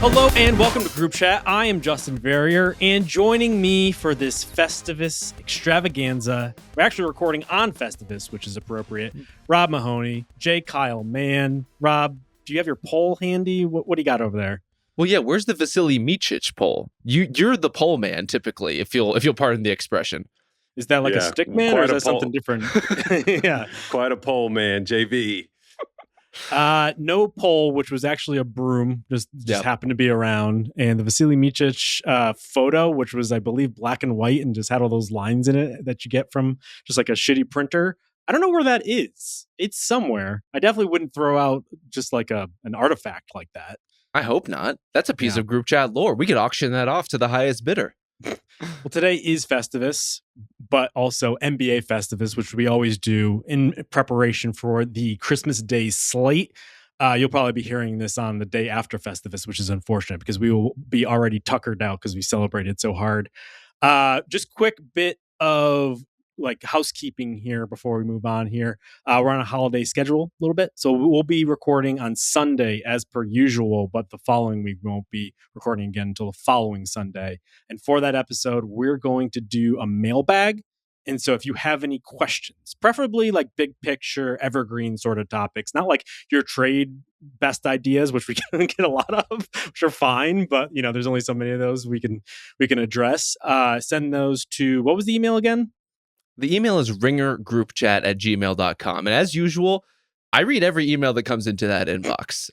Hello and welcome to Group Chat. I am Justin Verrier, and joining me for this Festivus extravaganza, we're actually recording on Festivus, which is appropriate, Rob Mahoney, J. Kyle Mann. Rob, do you have your poll handy? What do you got over there? Well, yeah, where's the Vasily Micic poll? You're the poll man, typically, if you'll pardon the expression. Is that like a stick man, or is that something different? Yeah. Quite a poll man, JV. No poll, which was actually a broom, just happened to be around, and the Vasily Micic photo, which was, I believe, black and white and just had all those lines in it that you get from just like a shitty printer. I don't know where that is. It's somewhere. I definitely wouldn't throw out just like an artifact like that. I hope not. That's a piece of group chat lore. We could auction that off to the highest bidder. Well, today is Festivus, but also NBA Festivus, which we always do in preparation for the Christmas Day slate. You'll probably be hearing this on the day after Festivus, which is unfortunate because we will be already tuckered out because we celebrated so hard. Just quick bit of like housekeeping here before we move on here. We're on a holiday schedule a little bit, so we'll be recording on Sunday as per usual, but the following week we won't be recording again until the following Sunday. And for that episode, we're going to do a mailbag. And so if you have any questions, preferably like big picture, evergreen sort of topics, not like your trade best ideas, which we can get a lot of, which are fine, but you know, there's only so many of those we can address. Send those to, what was the email again? The email is ringergroupchat@gmail.com. And as usual, I read every email that comes into that inbox.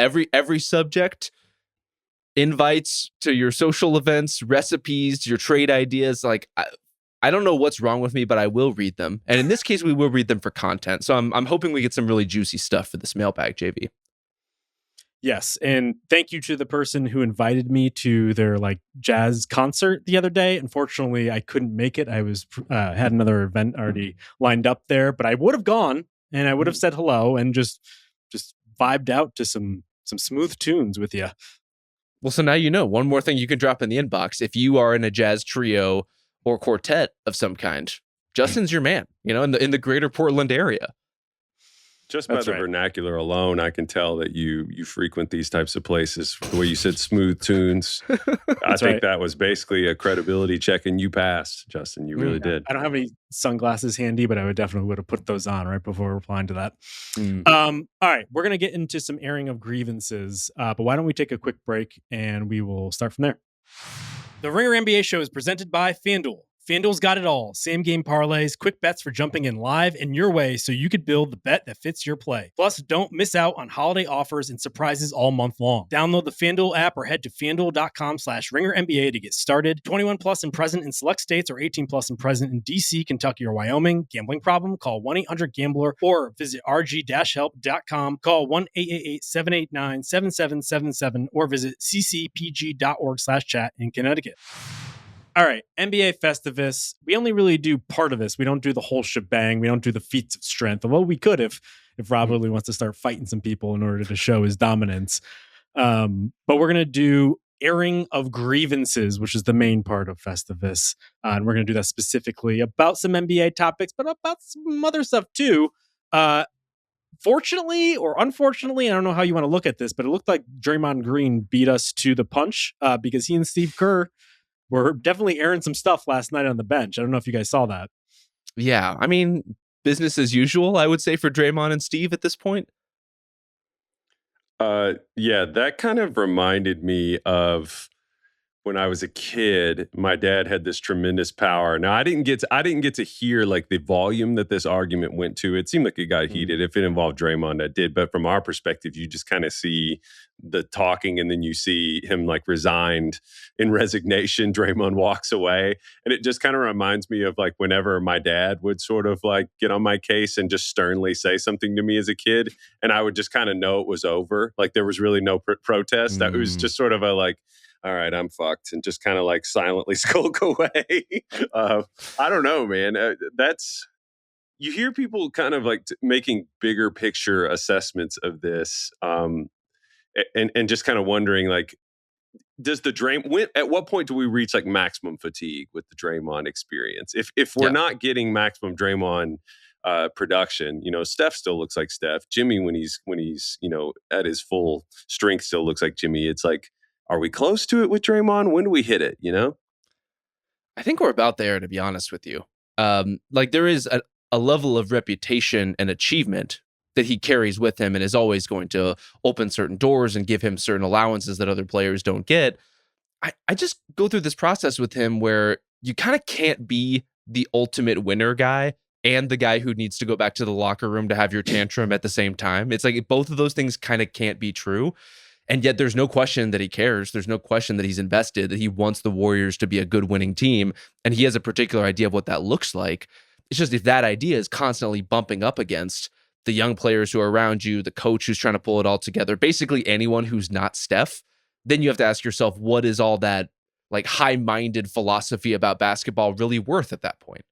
Every subject, invites to your social events, recipes, your trade ideas. Like, I don't know what's wrong with me, but I will read them. And in this case, we will read them for content. So I'm hoping we get some really juicy stuff for this mailbag, JV. Yes, and thank you to the person who invited me to their like jazz concert the other day. Unfortunately, I couldn't make it. I was had another event already lined up there, but I would have gone and I would have said hello and just vibed out to some smooth tunes with you. Well, so now you know. One more thing you can drop in the inbox if you are in a jazz trio or quartet of some kind. Justin's your man. You know, in the greater Portland area. Just by the vernacular alone, I can tell that you frequent these types of places. The way you said smooth tunes, I think that was basically a credibility check, and you passed, Justin. You really did. I don't have any sunglasses handy, but I would have put those on right before replying to that. All right, we're going to get into some airing of grievances, but why don't we take a quick break, and we will start from there. The Ringer NBA show is presented by FanDuel. FanDuel's got it all. Same game parlays, quick bets for jumping in live and your way so you could build the bet that fits your play. Plus, don't miss out on holiday offers and surprises all month long. Download the FanDuel app or head to FanDuel.com/RingerNBA to get started. 21 plus and present in select states or 18 plus and present in DC, Kentucky, or Wyoming. Gambling problem? Call 1-800-GAMBLER or visit rg-help.com. Call 1-888-789-7777 or visit ccpg.org/chat in Connecticut. All right, NBA Festivus. We only really do part of this. We don't do the whole shebang. We don't do the feats of strength. Although we could if Rob really wants to start fighting some people in order to show his dominance. But we're going to do airing of grievances, which is the main part of Festivus. And we're going to do that specifically about some NBA topics, but about some other stuff too. Fortunately or unfortunately, I don't know how you want to look at this, but it looked like Draymond Green beat us to the punch because he and Steve Kerr were definitely airing some stuff last night on the bench. I don't know if you guys saw that. Yeah, I mean, business as usual, I would say, for Draymond and Steve at this point. Yeah, that kind of reminded me of when I was a kid. My dad had this tremendous power. Now, I didn't get to hear like the volume that this argument went to. It seemed like it got heated. If it involved Draymond, that did. But from our perspective, you just kind of see the talking, and then you see him like resigned in resignation. Draymond walks away, and it just kind of reminds me of like whenever my dad would sort of like get on my case and just sternly say something to me as a kid, and I would just kind of know it was over. Like there was really no protest. That was just sort of a like, all right, I'm fucked, and just kind of like silently skulk away. I don't know, man. You hear people kind of like making bigger picture assessments of this, and just kind of wondering like, does the at what point do we reach like maximum fatigue with the Draymond experience? If we're not getting maximum Draymond production, you know, Steph still looks like Steph. Jimmy, when he's you know at his full strength, still looks like Jimmy. It's like, Are we close to it with Draymond? When do we hit it, you know? I think we're about there, to be honest with you. Like there is a level of reputation and achievement that he carries with him and is always going to open certain doors and give him certain allowances that other players don't get. I just go through this process with him where you kind of can't be the ultimate winner guy and the guy who needs to go back to the locker room to have your tantrum at the same time. It's like both of those things kind of can't be true. And yet there's no question that he cares. There's no question that he's invested, that he wants the Warriors to be a good winning team. And he has a particular idea of what that looks like. It's just if that idea is constantly bumping up against the young players who are around you, the coach who's trying to pull it all together, basically anyone who's not Steph, then you have to ask yourself, what is all that like high-minded philosophy about basketball really worth at that point?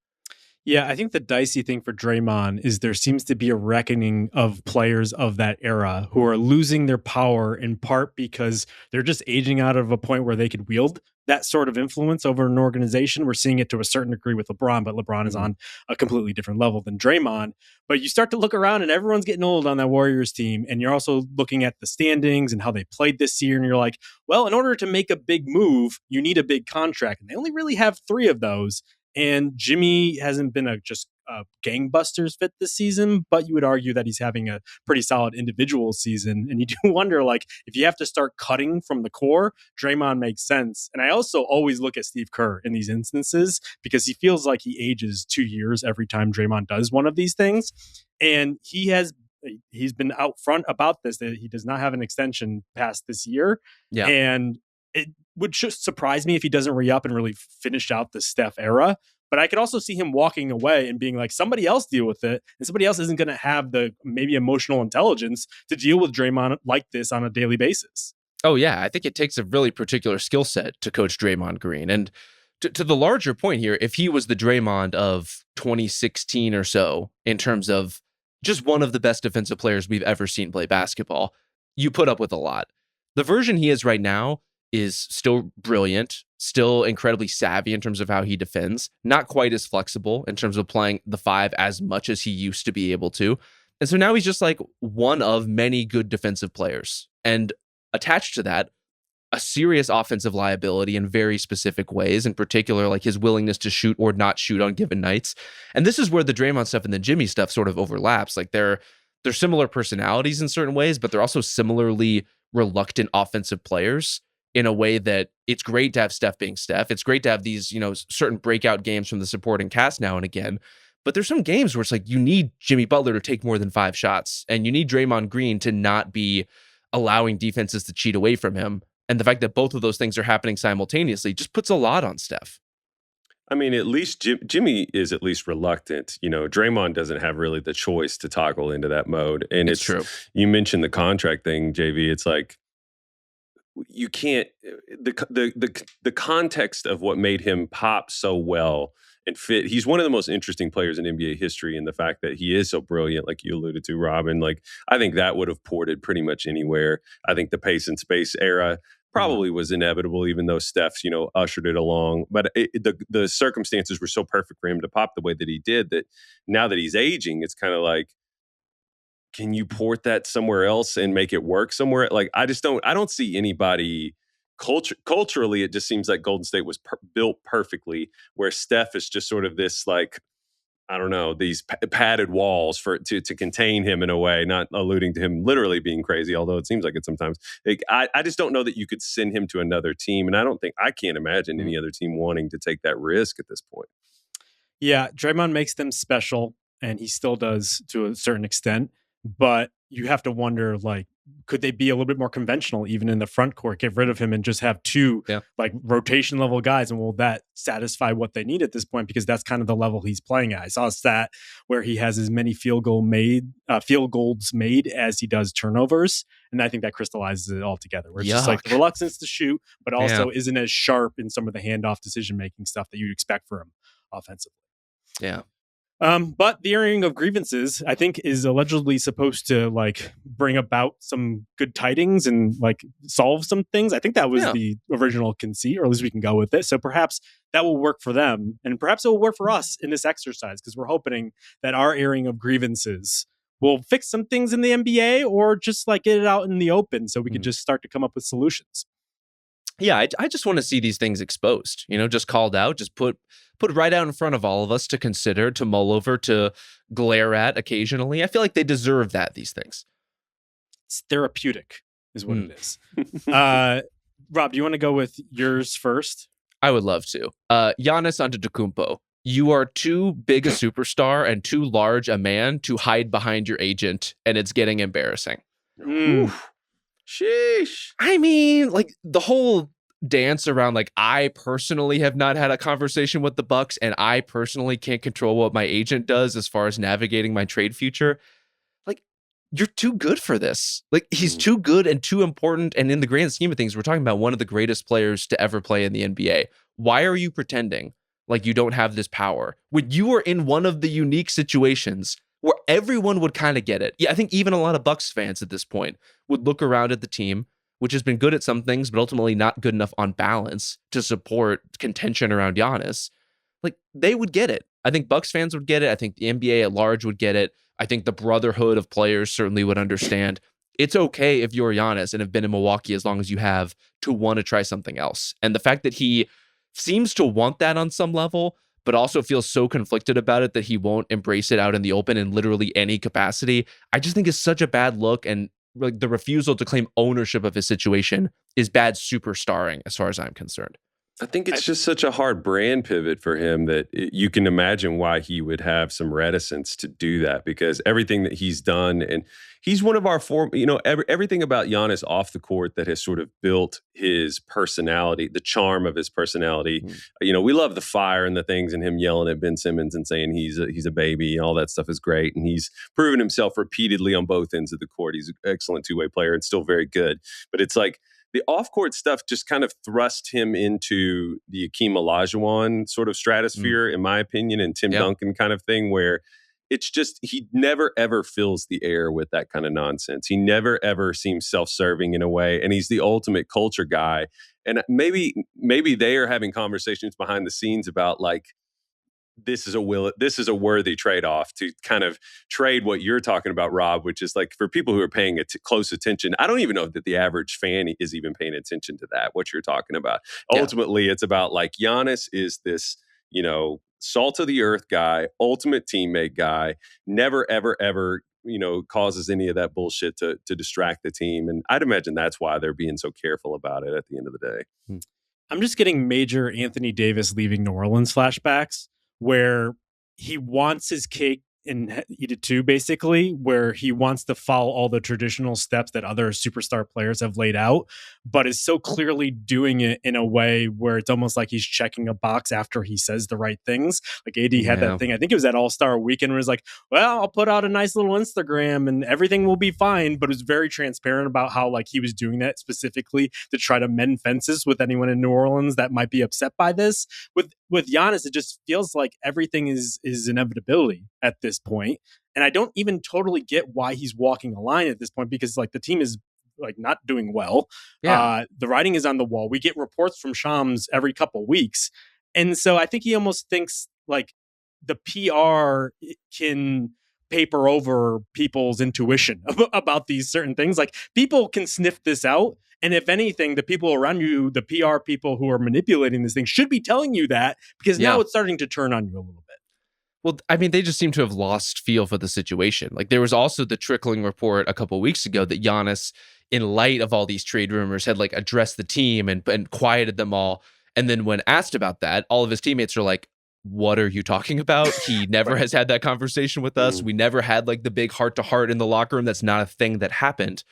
Yeah, I think the dicey thing for Draymond is there seems to be a reckoning of players of that era who are losing their power in part because they're just aging out of a point where they could wield that sort of influence over an organization. We're seeing it to a certain degree with LeBron, but LeBron is on a completely different level than Draymond. But you start to look around and everyone's getting old on that Warriors team. And you're also looking at the standings and how they played this year. And you're like, well, in order to make a big move, you need a big contract. And they only really have 3 of those. And Jimmy hasn't been just a gangbusters fit this season, but you would argue that he's having a pretty solid individual season. And you do wonder, like, if you have to start cutting from the core, Draymond makes sense. And I also always look at Steve Kerr in these instances because he feels like he ages 2 years every time Draymond does one of these things. And he's been out front about this, that he does not have an extension past this year. Yeah. And it would just surprise me if he doesn't re-up and really finish out the Steph era. But I could also see him walking away and being like, somebody else deal with it. And somebody else isn't going to have the maybe emotional intelligence to deal with Draymond like this on a daily basis. Oh, yeah. I think it takes a really particular skill set to coach Draymond Green. And to the larger point here, if he was the Draymond of 2016 or so, in terms of just one of the best defensive players we've ever seen play basketball, you put up with a lot. The version he is right now is still brilliant, still incredibly savvy in terms of how he defends, not quite as flexible in terms of playing the 5 as much as he used to be able to. And so now he's just like one of many good defensive players. And attached to that, a serious offensive liability in very specific ways, in particular, like his willingness to shoot or not shoot on given nights. And this is where the Draymond stuff and the Jimmy stuff sort of overlaps. Like they're similar personalities in certain ways, but they're also similarly reluctant offensive players in a way that it's great to have Steph being Steph. It's great to have these, certain breakout games from the supporting cast now and again. But there's some games where it's like you need Jimmy Butler to take more than 5 shots, and you need Draymond Green to not be allowing defenses to cheat away from him. And the fact that both of those things are happening simultaneously just puts a lot on Steph. I mean, at least Jimmy is at least reluctant. Draymond doesn't have really the choice to toggle into that mode. And it's true. You mentioned the contract thing, JV. It's like, you can't the context of what made him pop so well and fit. He's one of the most interesting players in NBA history, and the fact that he is so brilliant, like you alluded to, Robin. Like I think that would have ported pretty much anywhere. I think the pace and space era probably was inevitable, even though Steph's ushered it along. But the circumstances were so perfect for him to pop the way that he did that now that he's aging, it's kind of like, can you port that somewhere else and make it work somewhere? Like, I don't see anybody culturally. It just seems like Golden State was built perfectly, where Steph is just sort of this, like, I don't know, these padded walls to contain him in a way, not alluding to him literally being crazy, although it seems like it sometimes. Like, I just don't know that you could send him to another team. And I can't imagine any other team wanting to take that risk at this point. Yeah, Draymond makes them special, and he still does to a certain extent. But you have to wonder, like, could they be a little bit more conventional even in the front court, get rid of him and just have 2 like rotation level guys? And will that satisfy what they need at this point? Because that's kind of the level he's playing at. I saw a stat where he has as many field goals made as he does turnovers. And I think that crystallizes it all together, where it's just like the reluctance to shoot, but also isn't as sharp in some of the handoff decision-making stuff that you'd expect for him offensively. Yeah. But the airing of grievances, I think, is allegedly supposed to like bring about some good tidings and like solve some things. I think that was the original conceit, or at least we can go with it. So perhaps that will work for them, and perhaps it will work for us in this exercise, because we're hoping that our airing of grievances will fix some things in the NBA, or just like get it out in the open so we can just start to come up with solutions. Yeah, I just want to see these things exposed, just called out, just put right out in front of all of us to consider, to mull over, to glare at occasionally. I feel like they deserve these things. It's therapeutic is what it is. Rob, do you want to go with yours first? I would love to. Giannis Antetokounmpo. You are too big a superstar and too large a man to hide behind your agent, and it's getting embarrassing. Sheesh. I mean, like the whole dance around, like, I personally have not had a conversation with the Bucks, and I personally can't control what my agent does as far as navigating my trade future. Like, you're too good for this. Like, he's too good and too important. And in the grand scheme of things, we're talking about one of the greatest players to ever play in the NBA. Why are you pretending like you don't have this power when you are in one of the unique situations where everyone would kind of get it? Yeah, I think even a lot of Bucks fans at this point would look around at the team, which has been good at some things, but ultimately not good enough on balance to support contention around Giannis. Like, they would get it. I think Bucks fans would get it. I think the NBA at large would get it. I think the brotherhood of players certainly would understand. It's okay if you're Giannis and have been in Milwaukee as long as you have to want to try something else. And the fact that he seems to want that on some level, but also feels so conflicted about it that he won't embrace it out in the open in literally any capacity, I just think is such a bad look. And like, the refusal to claim ownership of his situation is bad superstarring as far as I'm concerned. I think it's just such a hard brand pivot for him that you can imagine why he would have some reticence to do that, because everything that he's done, and he's one of our everything about Giannis off the court that has sort of built his personality, the charm of his personality. We love the fire and the things, and him yelling at Ben Simmons and saying he's a baby, and all that stuff is great. And he's proven himself repeatedly on both ends of the court. He's an excellent two-way player and still very good. But it's like, the off-court stuff just kind of thrust him into the Akeem Olajuwon sort of stratosphere, in my opinion, and Tim Duncan kind of thing, where it's just, he never, ever fills the air with that kind of nonsense. He never, ever seems self-serving in a way, and he's the ultimate culture guy. And maybe they are having conversations behind the scenes about, like, this is a worthy trade-off to kind of trade what you're talking about, Rob, which is like, for people who are paying close attention, I don't even know that the average fan is even paying attention to that, what you're talking about. Yeah. Ultimately, it's about, like, Giannis is this, salt of the earth guy, ultimate teammate guy, never, ever, ever, causes any of that bullshit to distract the team. And I'd imagine that's why they're being so careful about it at the end of the day. I'm just getting major Anthony Davis leaving New Orleans flashbacks, where he wants his cake and eat it too, basically, where he wants to follow all the traditional steps that other superstar players have laid out, but is so clearly doing it in a way where it's almost like he's checking a box after he says the right things. Like AD had that thing, I think it was at All-Star Weekend, where it was like, well, I'll put out a nice little Instagram and everything will be fine, but it was very transparent about how, like, he was doing that specifically to try to mend fences with anyone in New Orleans that might be upset by this. With Giannis, it just feels like everything is inevitability at this point. And I don't even totally get why he's walking a line at this point, because, like, the team is, like, not doing well. The writing is on the wall. We get reports from Shams every couple weeks. And so I think he almost thinks, like, the PR can paper over people's intuition about these certain things. Like, people can sniff this out. And if anything, the people around you, the PR people who are manipulating this thing, should be telling you that, because now it's starting to turn on you a little bit. Well, I mean, they just seem to have lost feel for the situation. Like, there was also the trickling report a couple of weeks ago that Giannis, in light of all these trade rumors, had, like, addressed the team and quieted them all. And then when asked about that, all of his teammates are like, what are you talking about? He never has had that conversation with us. We never had, like, the big heart-to-heart in the locker room. That's not a thing that happened.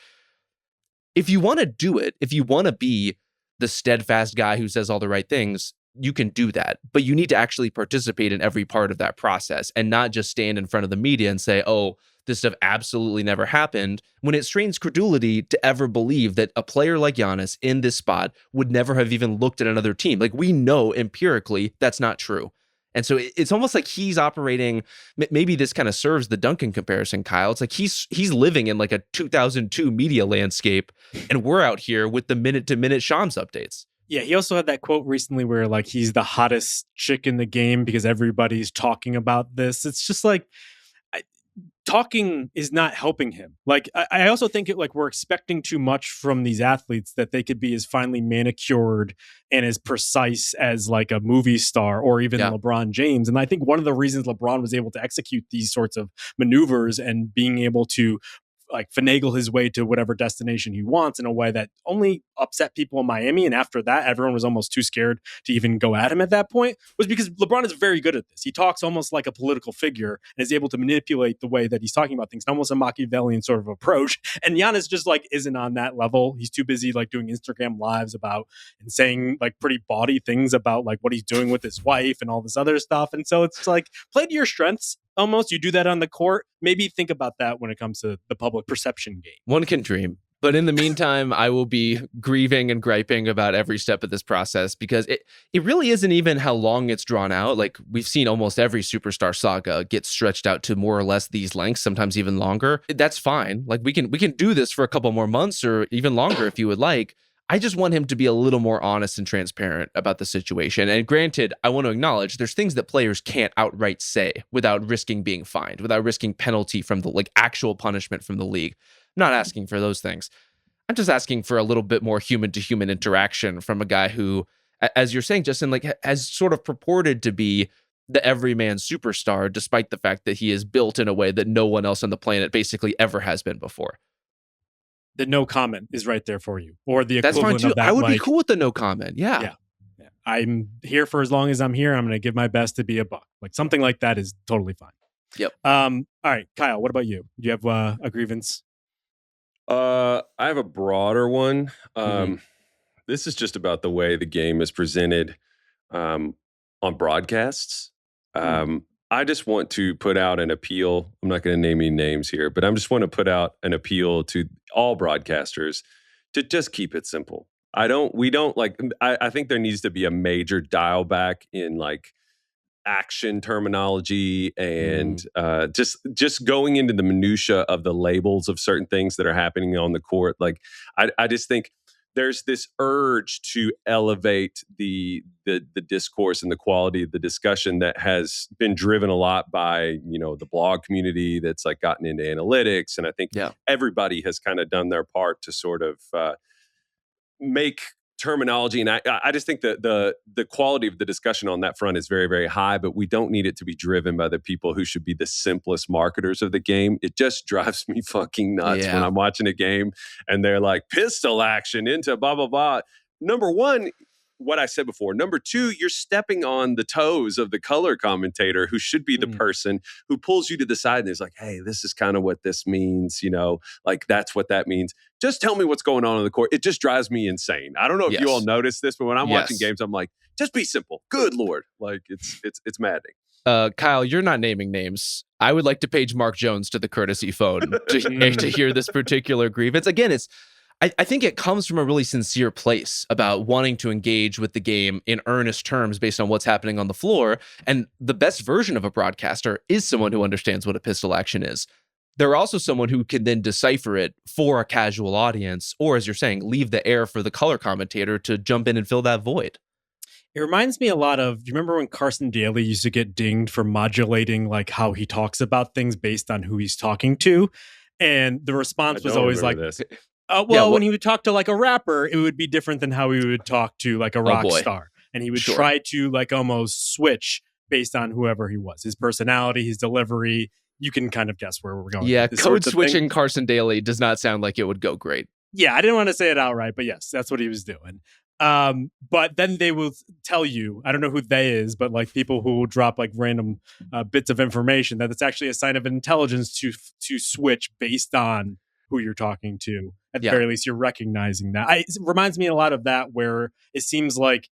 If you want to do it, if you want to be the steadfast guy who says all the right things, you can do that. But you need to actually participate in every part of that process and not just stand in front of the media and say, oh, this stuff absolutely never happened, when it strains credulity to ever believe that a player like Giannis in this spot would never have even looked at another team. Like, we know empirically that's not true. And so it's almost like he's operating, maybe this kind of serves the Duncan comparison, Kyle. It's like he's living in, like, a 2002 media landscape, and we're out here with the minute-to-minute Shams updates. Yeah, he also had that quote recently where, like, he's the hottest chick in the game because everybody's talking about this. It's just like, talking is not helping him. Like, I also think we're expecting too much from these athletes that they could be as finely manicured and as precise as like a movie star or even LeBron James. And I think one of the reasons LeBron was able to execute these sorts of maneuvers and being able to like finagle his way to whatever destination he wants in a way that only upset people in Miami. And after that, everyone was almost too scared to even go at him at that point, was because LeBron is very good at this. He talks almost like a political figure and is able to manipulate the way that he's talking about things, almost a Machiavellian sort of approach. And Giannis just like isn't on that level. He's too busy like doing Instagram lives about and saying like pretty bawdy things about like what he's doing with his wife and all this other stuff. And so it's like, play to your strengths. Almost, you do that on the court. Maybe think about that when it comes to the public perception game. One can dream. But in the meantime, I will be grieving and griping about every step of this process because it really isn't even how long it's drawn out. Like, we've seen almost every superstar saga get stretched out to more or less these lengths, sometimes even longer. That's fine. Like, we can do this for a couple more months or even longer if you would like. I just want him to be a little more honest and transparent about the situation. And granted, I want to acknowledge there's things that players can't outright say without risking being fined, without risking penalty from the like actual punishment from the league. I'm not asking for those things. I'm just asking for a little bit more human to human interaction from a guy who, as you're saying, Justin, like has sort of purported to be the everyman superstar, despite the fact that he is built in a way that no one else on the planet basically ever has been before. The no comment is right there for you, or the That's equivalent fine too. of that. I would be cool with the no comment. Yeah. I'm here for as long as I'm here. I'm going to give my best to be a buck. Like something like that is totally fine. Yep. All right, Kyle. What about you? Do you have a grievance? I have a broader one. This is just about the way the game is presented on broadcasts. I just want to put out an appeal. I'm not going to name any names here, but I just want to put out an appeal to all broadcasters to just keep it simple. I think there needs to be a major dial back in like action terminology and just going into the minutia of the labels of certain things that are happening on the court. Like, I just think there's this urge to elevate the discourse and the quality of the discussion that has been driven a lot by, the blog community that's like gotten into analytics. And I think everybody has kind of done their part to sort of make terminology. And I just think that the quality of the discussion on that front is very, very high, but we don't need it to be driven by the people who should be the simplest marketers of the game. It just drives me fucking nuts when I'm watching a game and they're like pistol action into blah, blah, blah. Number one, what I said before. Number two, you're stepping on the toes of the color commentator who should be the person who pulls you to the side and is like, hey, this is kind of what this means, like that's what that means. Just tell me what's going on the court. It just drives me insane. I don't know if you all notice this, but when I'm watching games, I'm like, just be simple. Good Lord. Like it's maddening. Kyle, you're not naming names. I would like to page Mark Jones to the courtesy phone to hear this particular grievance. Again, I think it comes from a really sincere place about wanting to engage with the game in earnest terms based on what's happening on the floor. And the best version of a broadcaster is someone who understands what a pistol action is. They're also someone who can then decipher it for a casual audience, or as you're saying, leave the air for the color commentator to jump in and fill that void. It reminds me a lot of, do you remember when Carson Daly used to get dinged for modulating like how he talks about things based on who he's talking to? And the response was always like, when he would talk to like a rapper, it would be different than how he would talk to like a rock star. And he would try to like almost switch based on whoever he was, his personality, his delivery. You can kind of guess where we're going. Yeah, code switching Carson Daly does not sound like it would go great. Yeah, I didn't want to say it outright, but yes, that's what he was doing. But then they will tell you, I don't know who they is, but like people who will drop like random bits of information that it's actually a sign of intelligence to switch based on who you're talking to. At the very least, you're recognizing that. It reminds me a lot of that, where it seems like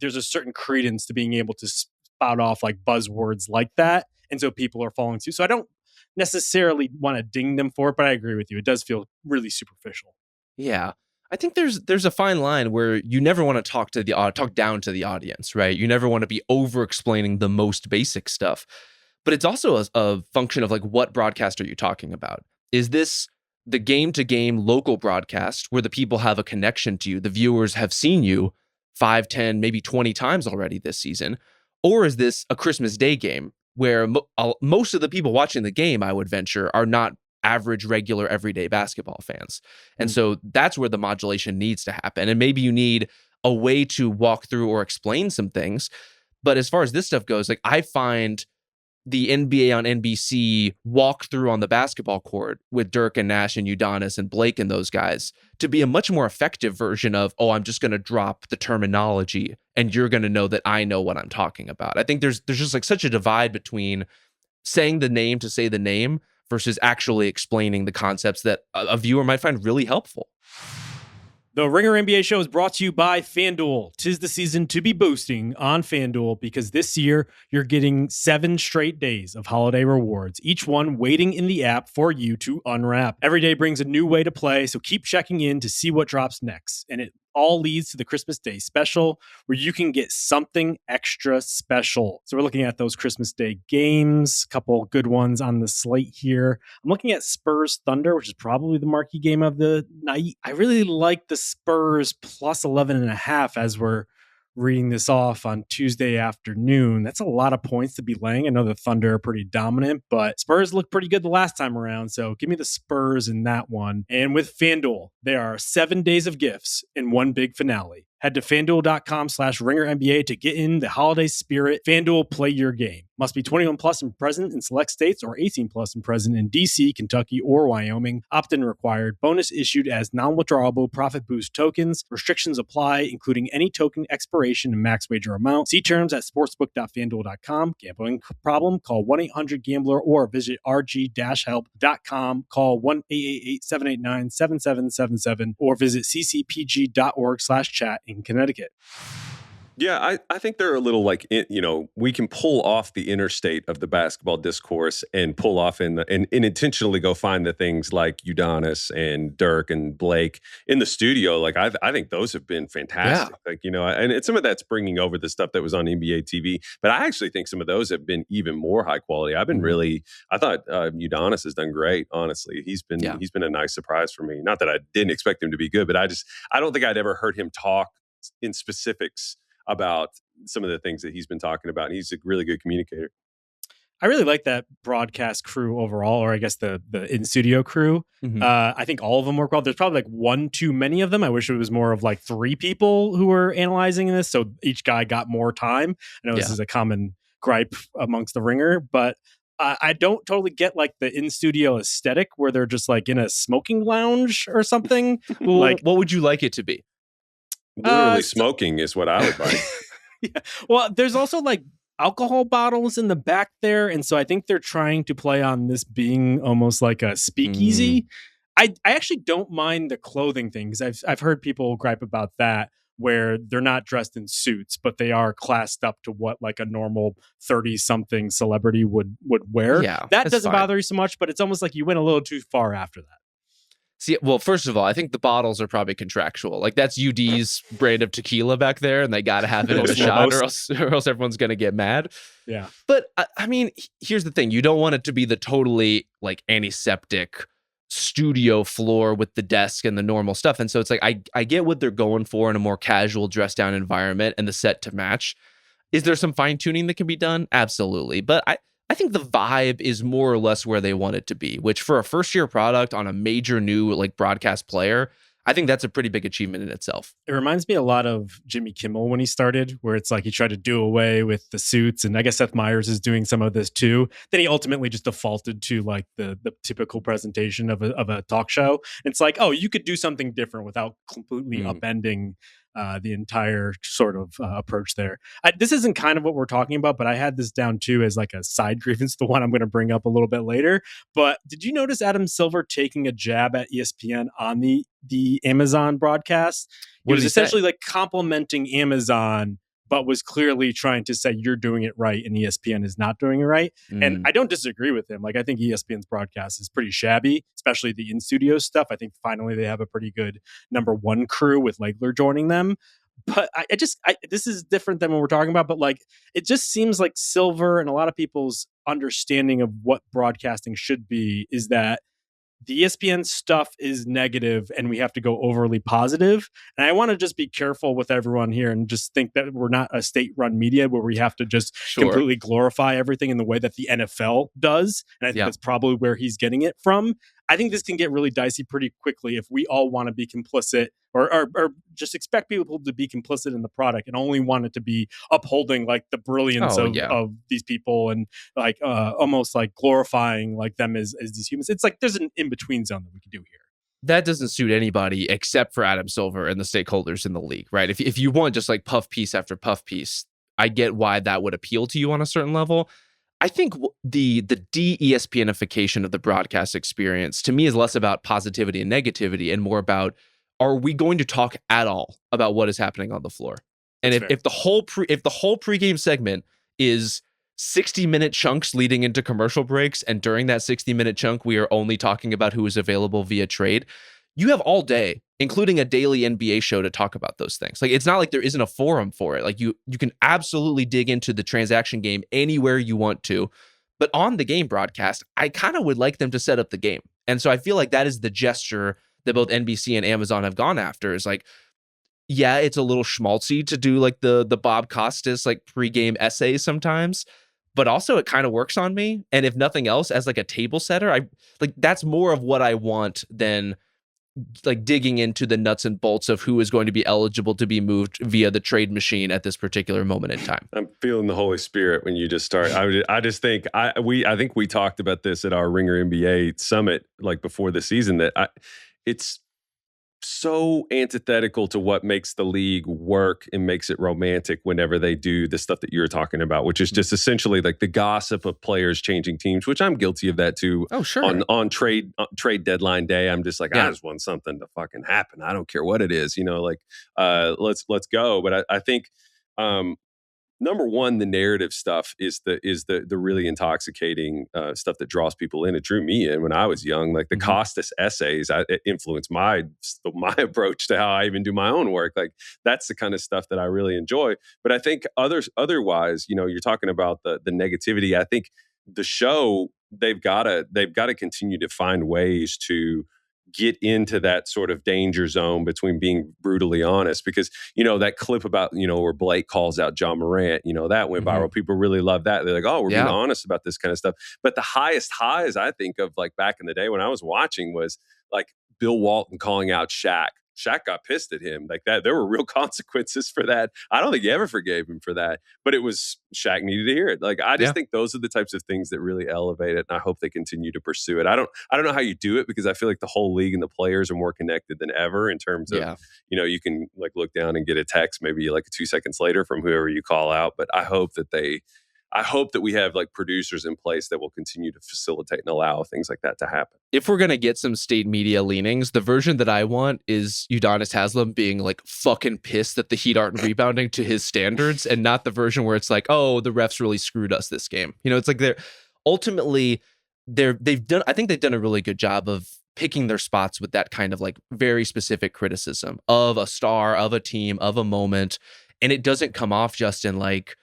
there's a certain credence to being able to spout off like buzzwords like that. And so people are falling to. So I don't necessarily want to ding them for it, but I agree with you. It does feel really superficial. Yeah. I think there's a fine line where you never want to talk down to the audience, right? You never want to be over explaining the most basic stuff. But it's also a function of like, what broadcast are you talking about? Is this the game-to-game local broadcast where the people have a connection to you, the viewers have seen you 5, 10, maybe 20 times already this season? Or is this a Christmas Day game where most of the people watching the game, I would venture, are not average, regular, everyday basketball fans. And so that's where the modulation needs to happen. And maybe you need a way to walk through or explain some things. But as far as this stuff goes, like I find the NBA on NBC walkthrough on the basketball court with Dirk and Nash and Udonis and Blake and those guys to be a much more effective version of, oh, I'm just going to drop the terminology and you're going to know that I know what I'm talking about. I think there's just like such a divide between saying the name to say the name versus actually explaining the concepts that a viewer might find really helpful. The Ringer NBA show is brought to you by FanDuel. 'Tis the season to be boosting on FanDuel because this year you're getting 7 straight days of holiday rewards, each one waiting in the app for you to unwrap. Every day brings a new way to play, so keep checking in to see what drops next. And it all leads to the Christmas Day special where you can get something extra special. So we're looking at those Christmas Day games, a couple good ones on the slate here. I'm looking at Spurs Thunder, which is probably the marquee game of the night. I really like the Spurs plus 11.5 as we're reading this off on Tuesday afternoon. That's a lot of points to be laying. I know the Thunder are pretty dominant, but Spurs looked pretty good the last time around. So give me the Spurs in that one. And with FanDuel, there are 7 days of gifts in one big finale. Head to FanDuel.com/RingerNBA to get in the holiday spirit. FanDuel, play your game. Must be 21 plus and present in select states or 18 plus and present in D.C., Kentucky, or Wyoming. Opt-in required. Bonus issued as non-withdrawable profit boost tokens. Restrictions apply, including any token expiration and max wager amount. See terms at sportsbook.fanduel.com. Gambling problem? Call 1-800-GAMBLER or visit rg-help.com. Call 1-888-789-7777 or visit ccpg.org/chat in Connecticut. Yeah, I think they're a little like, we can pull off the interstate of the basketball discourse and pull off and intentionally go find the things like Udonis and Dirk and Blake in the studio. Like, I think those have been fantastic. Yeah. And some of that's bringing over the stuff that was on NBA TV. But I actually think some of those have been even more high quality. I thought Udonis has done great, honestly. He's been a nice surprise for me. Not that I didn't expect him to be good, but I don't think I'd ever heard him talk in specifics about some of the things that he's been talking about. He's a really good communicator. I really like that broadcast crew overall, or I guess the in-studio crew. Mm-hmm. I think all of them work well. There's probably like one too many of them. I wish it was more of like 3 people who were analyzing this, so each guy got more time. I know this is a common gripe amongst the Ringer, but I don't totally get like the in-studio aesthetic where they're just like in a smoking lounge or something. Like, what would you like it to be? Literally smoking is what I would like. Yeah. Well, there's also like alcohol bottles in the back there. And so I think they're trying to play on this being almost like a speakeasy. I actually don't mind the clothing thing because I've heard people gripe about that where they're not dressed in suits, but they are classed up to what like a normal 30-something celebrity would wear. Yeah, that doesn't bother you so much, but it's almost like you went a little too far after that. See, well, first of all, I think the bottles are probably contractual. Like that's UD's brand of tequila back there, and they got to have it in a shot, or else everyone's going to get mad. Yeah. But I mean, here's the thing: you don't want it to be the totally like antiseptic studio floor with the desk and the normal stuff. And so it's like I get what they're going for in a more casual, dress down environment and the set to match. Is there some fine tuning that can be done? Absolutely, but I think the vibe is more or less where they want it to be, which for a first-year product on a major new like broadcast player, I think that's a pretty big achievement in itself. It reminds me a lot of Jimmy Kimmel when he started, where it's like he tried to do away with the suits, and I guess Seth Meyers is doing some of this too. Then he ultimately just defaulted to like the typical presentation of a talk show. And it's like, oh, you could do something different without completely upending the entire sort of approach there. This isn't kind of what we're talking about, but I had this down too as like a side grievance, the one I'm going to bring up a little bit later. But did you notice Adam Silver taking a jab at ESPN on the Amazon broadcast? He was essentially like complimenting Amazon, but was clearly trying to say you're doing it right and ESPN is not doing it right. And I don't disagree with him. Like I think ESPN's broadcast is pretty shabby, especially the in-studio stuff. I think finally they have a pretty good number 1 crew with Legler joining them. But this is different than what we're talking about, but like it just seems like Silver and a lot of people's understanding of what broadcasting should be is that the ESPN stuff is negative and we have to go overly positive. And I want to just be careful with everyone here and just think that we're not a state-run media where we have to just completely glorify everything in the way that the NFL does. And I think that's probably where he's getting it from. I think this can get really dicey pretty quickly if we all want to be complicit or just expect people to be complicit in the product and only want it to be upholding like the brilliance of these people and like almost like glorifying like them as these humans. It's like there's an in-between zone that we can do here. That doesn't suit anybody except for Adam Silver and the stakeholders in the league, right? If you want just like puff piece after puff piece, I get why that would appeal to you on a certain level. I think the de-ESPNification of the broadcast experience to me is less about positivity and negativity and more about, are we going to talk at all about what is happening on the floor? And if the whole pregame segment is 60-minute chunks leading into commercial breaks, and during that 60-minute chunk we are only talking about who is available via trade, you have all day, including a daily NBA show, to talk about those things. Like, it's not like there isn't a forum for it. Like, you can absolutely dig into the transaction game anywhere you want to. But on the game broadcast, I kind of would like them to set up the game. And so I feel like that is the gesture that both NBC and Amazon have gone after, is like, yeah, it's a little schmaltzy to do like the Bob Costas like pregame essay sometimes, but also it kind of works on me. And if nothing else, as like a table setter, I like, that's more of what I want than like digging into the nuts and bolts of who is going to be eligible to be moved via the trade machine at this particular moment in time. I'm feeling the Holy Spirit when you just start. I just think I think we talked about this at our Ringer NBA summit like before the season, that it's so antithetical to what makes the league work and makes it romantic whenever they do the stuff that you're talking about, which is just essentially like the gossip of players changing teams, which I'm guilty of that too. Oh, sure. On trade deadline day, I'm just like, I just want something to fucking happen. I don't care what it is, like let's go. But I think number one, the narrative stuff is the really intoxicating stuff that draws people in. It drew me in when I was young. Like the Costas essays, it influenced my approach to how I even do my own work. Like that's the kind of stuff that I really enjoy. But I think otherwise, you're talking about the negativity. I think the show, they've got to continue to find ways to get into that sort of danger zone between being brutally honest, because that clip about where Blake calls out John Morant, that went viral. People really love that. They're like, oh, we're being honest about this kind of stuff. But the highest highs I think of, like back in the day when I was watching, was like Bill Walton calling out Shaq. Shaq got pissed at him like that. There were real consequences for that. I don't think he ever forgave him for that, but it was Shaq needed to hear it. Like, I just think those are the types of things that really elevate it. And I hope they continue to pursue it. I don't know how you do it, because I feel like the whole league and the players are more connected than ever in terms of, you can like look down and get a text maybe like 2 seconds later from whoever you call out. But I hope that we have like producers in place that will continue to facilitate and allow things like that to happen. If we're going to get some state media leanings, the version that I want is Udonis Haslem being like fucking pissed that the Heat aren't rebounding to his standards, and not the version where it's like, oh, the refs really screwed us this game. It's like I think they've done a really good job of picking their spots with that kind of like very specific criticism of a star, of a team, of a moment. And it doesn't come off just in like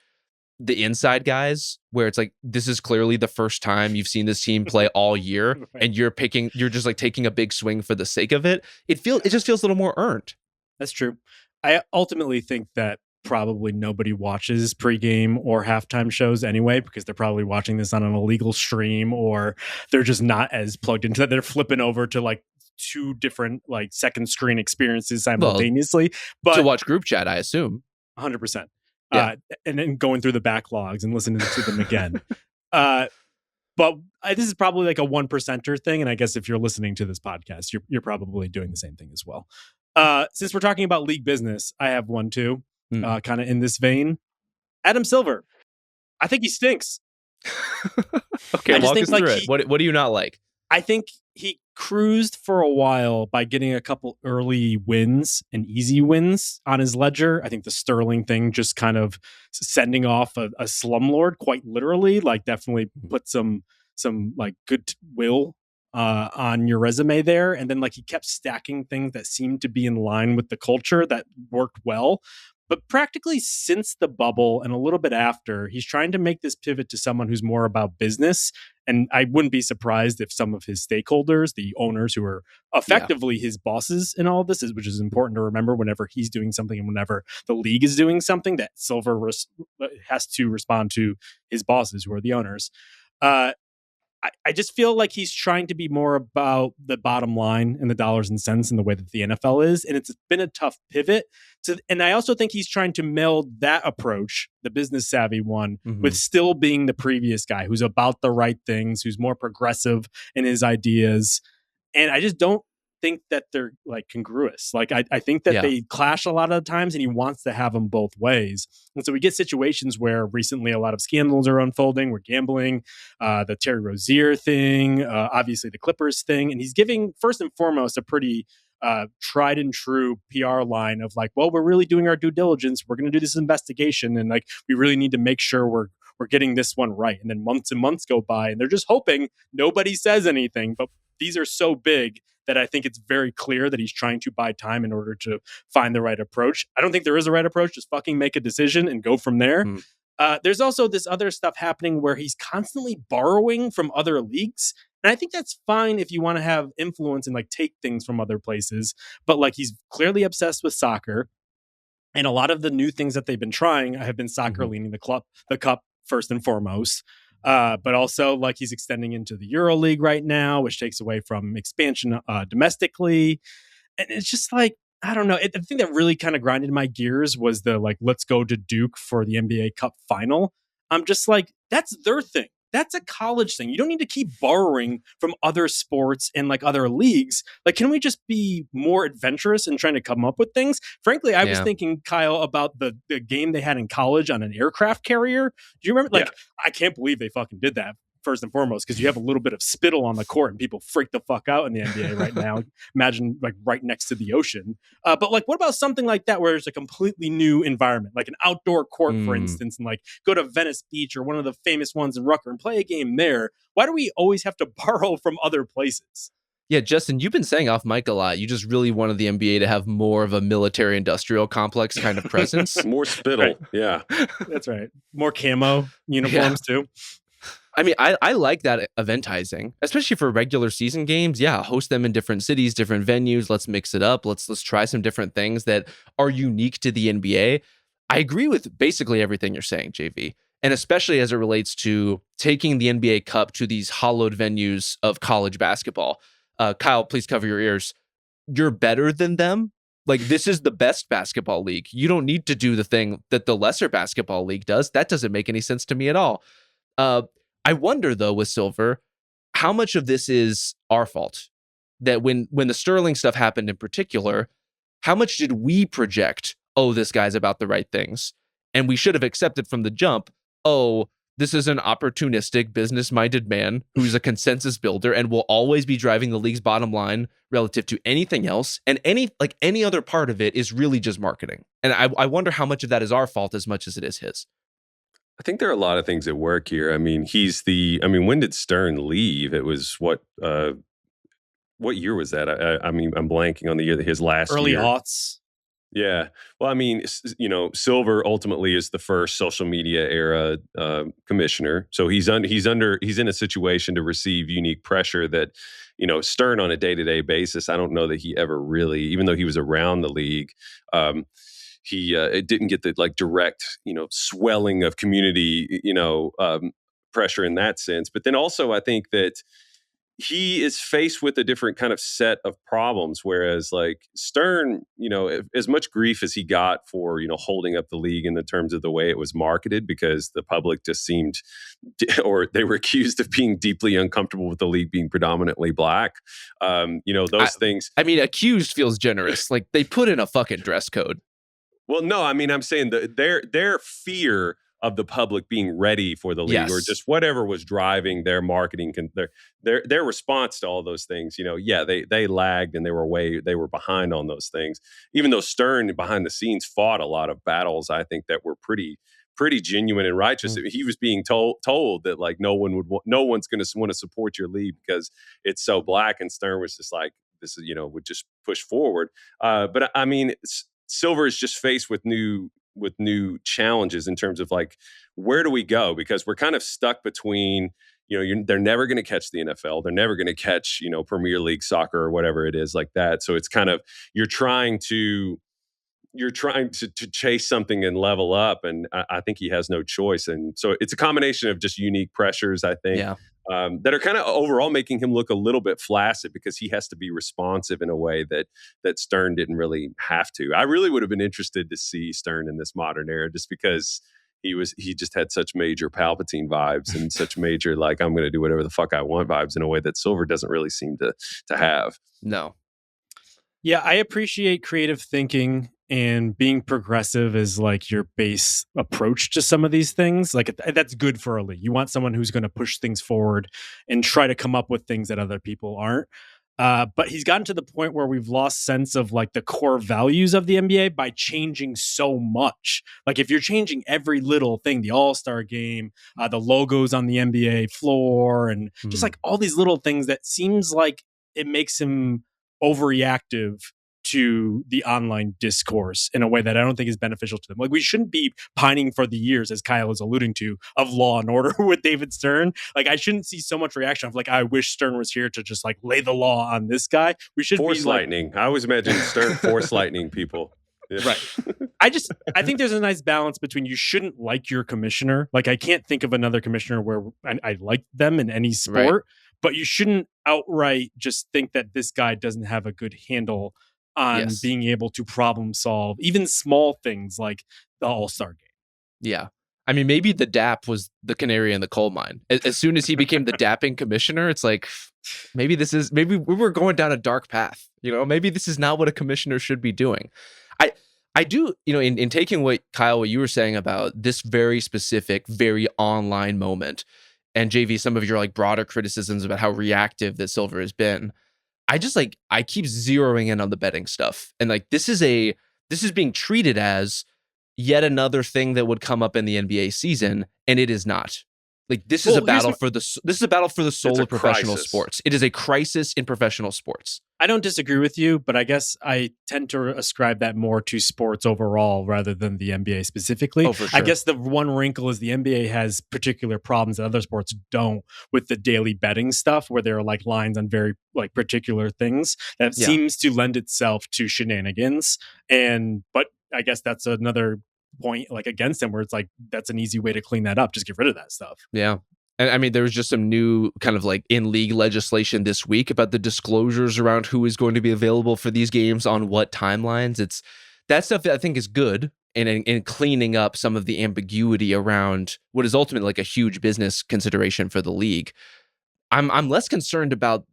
the inside guys where it's like, this is clearly the first time you've seen this team play all year, and you're just like taking a big swing for the sake of it. It just feels a little more earned. That's true. I ultimately think that probably nobody watches pregame or halftime shows anyway, because they're probably watching this on an illegal stream, or they're just not as plugged into that. They're flipping over to like 2 different like second screen experiences simultaneously. But to watch group chat, I assume. 100%. And then going through the backlogs and listening to them again. But this is probably like a 1%er thing. And I guess if you're listening to this podcast, you're probably doing the same thing as well. Since we're talking about league business, I have one too, kind of in this vein. Adam Silver. I think he stinks. Okay, walk us through it. What do you not like? I think he cruised for a while by getting a couple early wins and easy wins on his ledger. I think the Sterling thing just kind of sending off a slumlord, quite literally, like definitely put some like goodwill on your resume there. And then like he kept stacking things that seemed to be in line with the culture that worked well. But practically since the bubble and a little bit after, he's trying to make this pivot to someone who's more about business. And I wouldn't be surprised if some of his stakeholders, the owners who are effectively his bosses in all of this, which is important to remember whenever he's doing something and whenever the league is doing something, that Silver has to respond to his bosses, who are the owners. I just feel like he's trying to be more about the bottom line and the dollars and cents in the way that the NFL is. And it's been a tough pivot. And I also think he's trying to meld that approach, the business savvy one, with still being the previous guy who's about the right things, who's more progressive in his ideas. And I just don't think that they're like congruous. Like I think that they clash a lot of the times, and he wants to have them both ways. And so we get situations where recently a lot of scandals are unfolding. We're gambling, the Terry Rozier thing, obviously the Clippers thing, and he's giving first and foremost a pretty tried and true PR line of like, well, we're really doing our due diligence. We're going to do this investigation, and like we really need to make sure we're getting this one right. And then months and months go by, and they're just hoping nobody says anything. But these are so big that I think it's very clear that he's trying to buy time in order to find the right approach. I don't think there is a right approach. Just fucking make a decision and go from there. There's also this other stuff happening where he's constantly borrowing from other leagues. And I think that's fine if you want to have influence and like take things from other places. But like he's clearly obsessed with soccer. And a lot of the new things that they've been trying have been soccer leaning the cup first and foremost. But also like he's extending into the Euro League right now, which takes away from expansion domestically. And it's just like, I don't know. The thing that really kind of grinded my gears was the like, let's go to Duke for the NBA Cup final. I'm just like, that's their thing. That's a college thing. You don't need to keep borrowing from other sports and like other leagues. Like, can we just be more adventurous in trying to come up with things? Frankly, I was thinking, Kyle, about the game they had in college on an aircraft carrier. Do you remember? Like, I can't believe they fucking did that. First and foremost, because you have a little bit of spittle on the court and people freak the fuck out in the NBA right now. Imagine like right next to the ocean. But like, what about something like that where it's a completely new environment, like an outdoor court, for instance, and like go to Venice Beach or one of the famous ones in Rucker and play a game there? Why do we always have to borrow from other places? Yeah, Justin, you've been saying off mic a lot. You just really wanted the NBA to have more of a military industrial complex kind of presence. More spittle. Right. Yeah. That's right. More camo uniforms too. I mean, I like that eventizing, especially for regular season games. Yeah, host them in different cities, different venues. Let's mix it up. Let's try some different things that are unique to the NBA. I agree with basically everything you're saying, JV, and especially as it relates to taking the NBA Cup to these hallowed venues of college basketball. Kyle, please cover your ears. You're better than them. Like, this is the best basketball league. You don't need to do the thing that the lesser basketball league does. That doesn't make any sense to me at all. I wonder, though, with Silver, how much of this is our fault? That when the Sterling stuff happened in particular, how much did we project, oh, this guy's about the right things? And we should have accepted from the jump, oh, this is an opportunistic, business-minded man who's a consensus builder and will always be driving the league's bottom line relative to anything else. And any other part of it is really just marketing. And I wonder how much of that is our fault as much as it is his. I think there are a lot of things at work here. I mean, when did Stern leave? It was what year was that? I mean, I'm blanking on the year, his last early year. aughts. Yeah. Well, I mean, Silver ultimately is the first social media era commissioner. So he's in a situation to receive unique pressure that, Stern on a day-to-day basis, I don't know that he ever really, even though he was around the league, it didn't get the like direct, swelling of community, pressure in that sense. But then also I think that he is faced with a different kind of set of problems, whereas like Stern, as much grief as he got for, holding up the league in the terms of the way it was marketed, because the public just seemed, or they were accused of being deeply uncomfortable with the league being predominantly black. Those things. I mean, accused feels generous. Like they put in a fucking dress code. Well, no, I mean, I'm saying their fear of the public being ready for the league, or just whatever was driving their marketing, their response to all those things. They lagged and they were behind on those things. Even though Stern behind the scenes fought a lot of battles, I think that were pretty genuine and righteous. He was being told that like no one's going to want to support your league because it's so black, and Stern was just like, this is would just push forward. But I mean, Silver is just faced with new new challenges in terms of like, where do we go? Because we're kind of stuck between, they're never going to catch the NFL. They're never going to catch, Premier League soccer or whatever it is like that. So it's kind of, you're trying to chase something and level up. And I think he has no choice. And so it's a combination of just unique pressures, I think, that are kind of overall making him look a little bit flaccid because he has to be responsive in a way that Stern didn't really have to. I really would have been interested to see Stern in this modern era just because he just had such major Palpatine vibes and such major, like, I'm going to do whatever the fuck I want vibes in a way that Silver doesn't really seem to have. No. Yeah, I appreciate creative thinking and being progressive is like your base approach to some of these things. Like that's good for a league. You want someone who's going to push things forward and try to come up with things that other people aren't. But he's gotten to the point where we've lost sense of like the core values of the NBA by changing so much. Like if you're changing every little thing, the All-Star game, the logos on the NBA floor, and just like all these little things that seems like it makes him overreactive to the online discourse in a way that I don't think is beneficial to them. Like we shouldn't be pining for the years, as Kyle is alluding to, of Law and Order with David Stern. Like I shouldn't see so much reaction of like, I wish Stern was here to just like lay the law on this guy. We should force be lightning. I always imagine Stern force lightning people. Yeah. Right. I think there's a nice balance between you shouldn't like your commissioner. Like I can't think of another commissioner where I like them in any sport, but you shouldn't outright just think that this guy doesn't have a good handle on being able to problem solve even small things like the All-Star game. Yeah. I mean, maybe the DAP was the canary in the coal mine. As soon as he became the dapping commissioner, it's like, maybe we were going down a dark path. Maybe this is not what a commissioner should be doing. I do, in taking what you were saying about this very specific, very online moment, and JV, some of your like broader criticisms about how reactive that Silver has been. I keep zeroing in on the betting stuff. And like, this is being treated as yet another thing that would come up in the NBA season. And it is not. Like, this is a battle for the soul of professional sports. It is a crisis in professional sports. I don't disagree with you, but I guess I tend to ascribe that more to sports overall rather than the NBA specifically. Oh, for sure. I guess the one wrinkle is the NBA has particular problems that other sports don't with the daily betting stuff, where there are like lines on very like particular things that seems to lend itself to shenanigans. But I guess that's another point like against them where it's like that's an easy way to clean that up. Just get rid of that stuff. Yeah. And I mean, there was just some new kind of like in-league legislation this week about the disclosures around who is going to be available for these games on what timelines. It's that stuff that I think is good in cleaning up some of the ambiguity around what is ultimately like a huge business consideration for the league. I'm less concerned about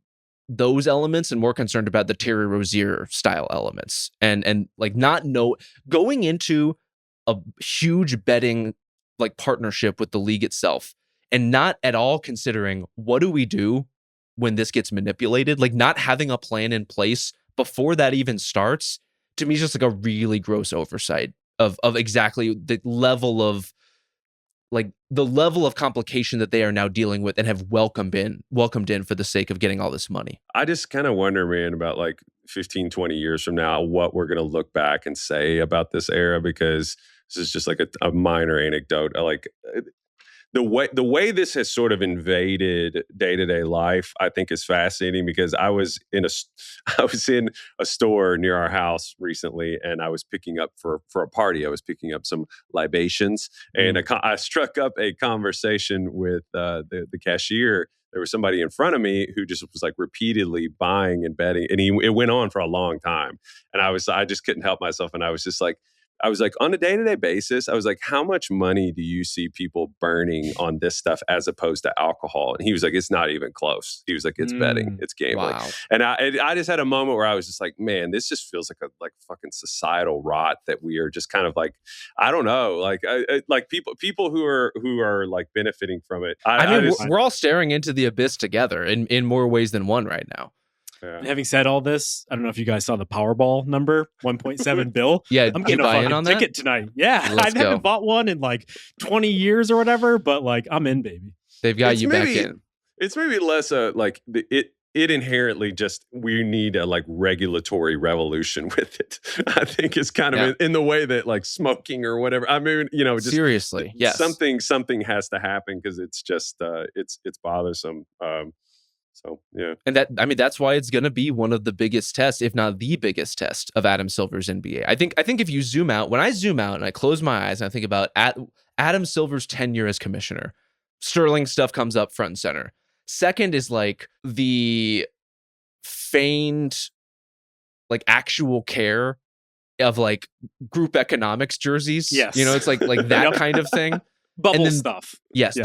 those elements and more concerned about the Terry Rozier style elements and like going into a huge betting like partnership with the league itself and not at all considering what do we do when this gets manipulated, like not having a plan in place before that even starts, to me is just like a really gross oversight of exactly the level of complication that they are now dealing with and have welcomed in for the sake of getting all this money. I just kind of wonder, man, about like 15, 20 years from now, what we're going to look back and say about this era, because this is just like a minor anecdote. Like the way this has sort of invaded day-to-day life, I think is fascinating, because I was in a store near our house recently, and I was picking up for a party. I was picking up some libations, and I struck up a conversation with the cashier. There was somebody in front of me who just was like repeatedly buying and betting, and it went on for a long time. And I just couldn't help myself, and I was like, on a day-to-day basis, I was like, how much money do you see people burning on this stuff as opposed to alcohol? And he was like, it's not even close. He was like, it's betting, it's gambling. Wow. And I just had a moment where I was just like, man, this just feels like a fucking societal rot that we are just kind of like, I don't know, like people who are like benefiting from it. We're all staring into the abyss together in more ways than one right now. Yeah. Having said all this, I don't know if you guys saw the Powerball number, 1.7 bill. Yeah, I'm getting a fucking ticket tonight. Yeah, I haven't bought one in like 20 years or whatever, but like I'm in, baby. They've got you back in. It's maybe less like it inherently just, we need a like regulatory revolution with it. I think it's kind of in the way that like smoking or whatever. I mean, just seriously, yes, something has to happen because it's just it's bothersome. So yeah, and that's why it's going to be one of the biggest tests, if not the biggest test of Adam Silver's NBA. I think if you zoom out, when I zoom out and I close my eyes and I think about Adam Silver's tenure as commissioner, Sterling stuff comes up front and center. Second is like the feigned, like actual care of like group economics jerseys. Yes. It's like that kind of thing. Bubble stuff. Yes.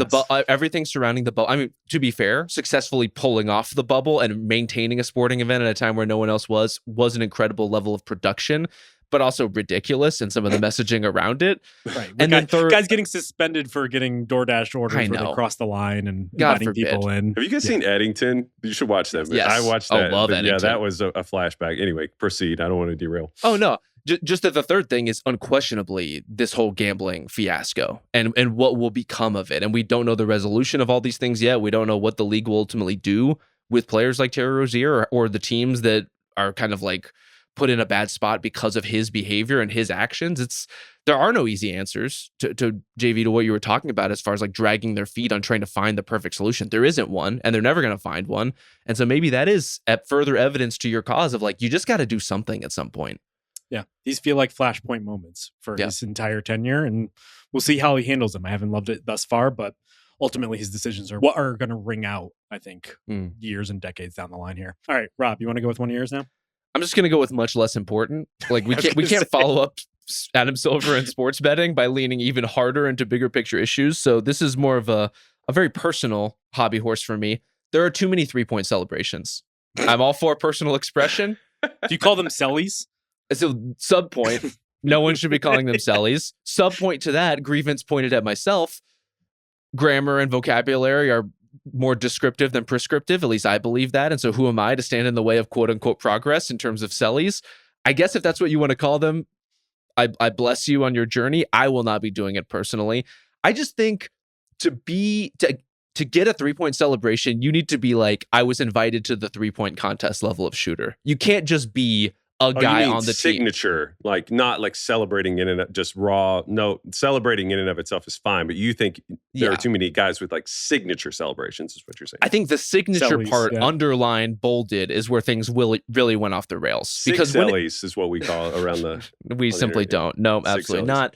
Everything surrounding the bubble. I mean, to be fair, successfully pulling off the bubble and maintaining a sporting event at a time where no one else was an incredible level of production, but also ridiculous in some of the messaging around it. Right. And then guys getting suspended for getting DoorDash orders where they cross the line and inviting people in. Have you guys seen Eddington? You should watch that. Yes. I watched that. Love Eddington. Yeah, that was a flashback. Anyway, proceed. I don't want to derail. Oh, no. Just that the third thing is unquestionably this whole gambling fiasco and what will become of it. And we don't know the resolution of all these things yet. We don't know what the league will ultimately do with players like Terry Rozier or the teams that are kind of like put in a bad spot because of his behavior and his actions. There are no easy answers to JV, to what you were talking about as far as like dragging their feet on trying to find the perfect solution. There isn't one, and they're never going to find one. And so maybe that is further evidence to your cause of like, you just got to do something at some point. Yeah, these feel like flashpoint moments for his entire tenure, and we'll see how he handles them. I haven't loved it thus far, but ultimately his decisions are what are going to ring out, I think, years and decades down the line here. All right, Rob, you want to go with one of yours now? I'm just going to go with much less important. Like we can't follow up Adam Silver and sports betting by leaning even harder into bigger picture issues. So this is more of a very personal hobby horse for me. There are too many 3-point celebrations. I'm all for personal expression. Do you call them sellies? So sub point, no one should be calling them sellies. Sub point to that, grievance pointed at myself. Grammar and vocabulary are more descriptive than prescriptive. At least I believe that. And so who am I to stand in the way of quote unquote progress in terms of sellies? I guess if that's what you want to call them, I bless you on your journey. I will not be doing it personally. I just think to get a 3-point celebration, you need to be like, I was invited to the 3-point contest level of shooter. You can't just be a guy on the signature, team. Like not like celebrating in and of just raw. No, celebrating in and of itself is fine, but you think there are too many guys with like signature celebrations, is what you're saying. I think the signature part, underlined, bolded, is where things really went off the rails. Because sellies is what we call it around the. We simply don't. No, absolutely not.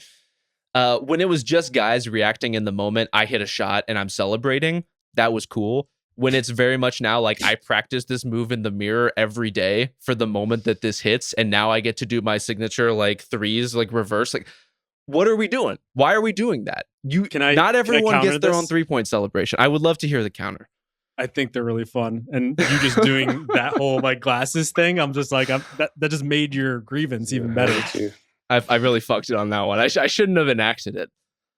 When it was just guys reacting in the moment, I hit a shot and I'm celebrating. That was cool. When it's very much now like I practice this move in the mirror every day for the moment that this hits, and now I get to do my signature like threes, like reverse. Like, what are we doing? Why are we doing that? Not everyone gets their own 3-point celebration. I would love to hear the counter. I think they're really fun, and you just doing that whole like glasses thing. I'm just like that just made your grievance even better. I really fucked it on that one. I shouldn't have enacted it.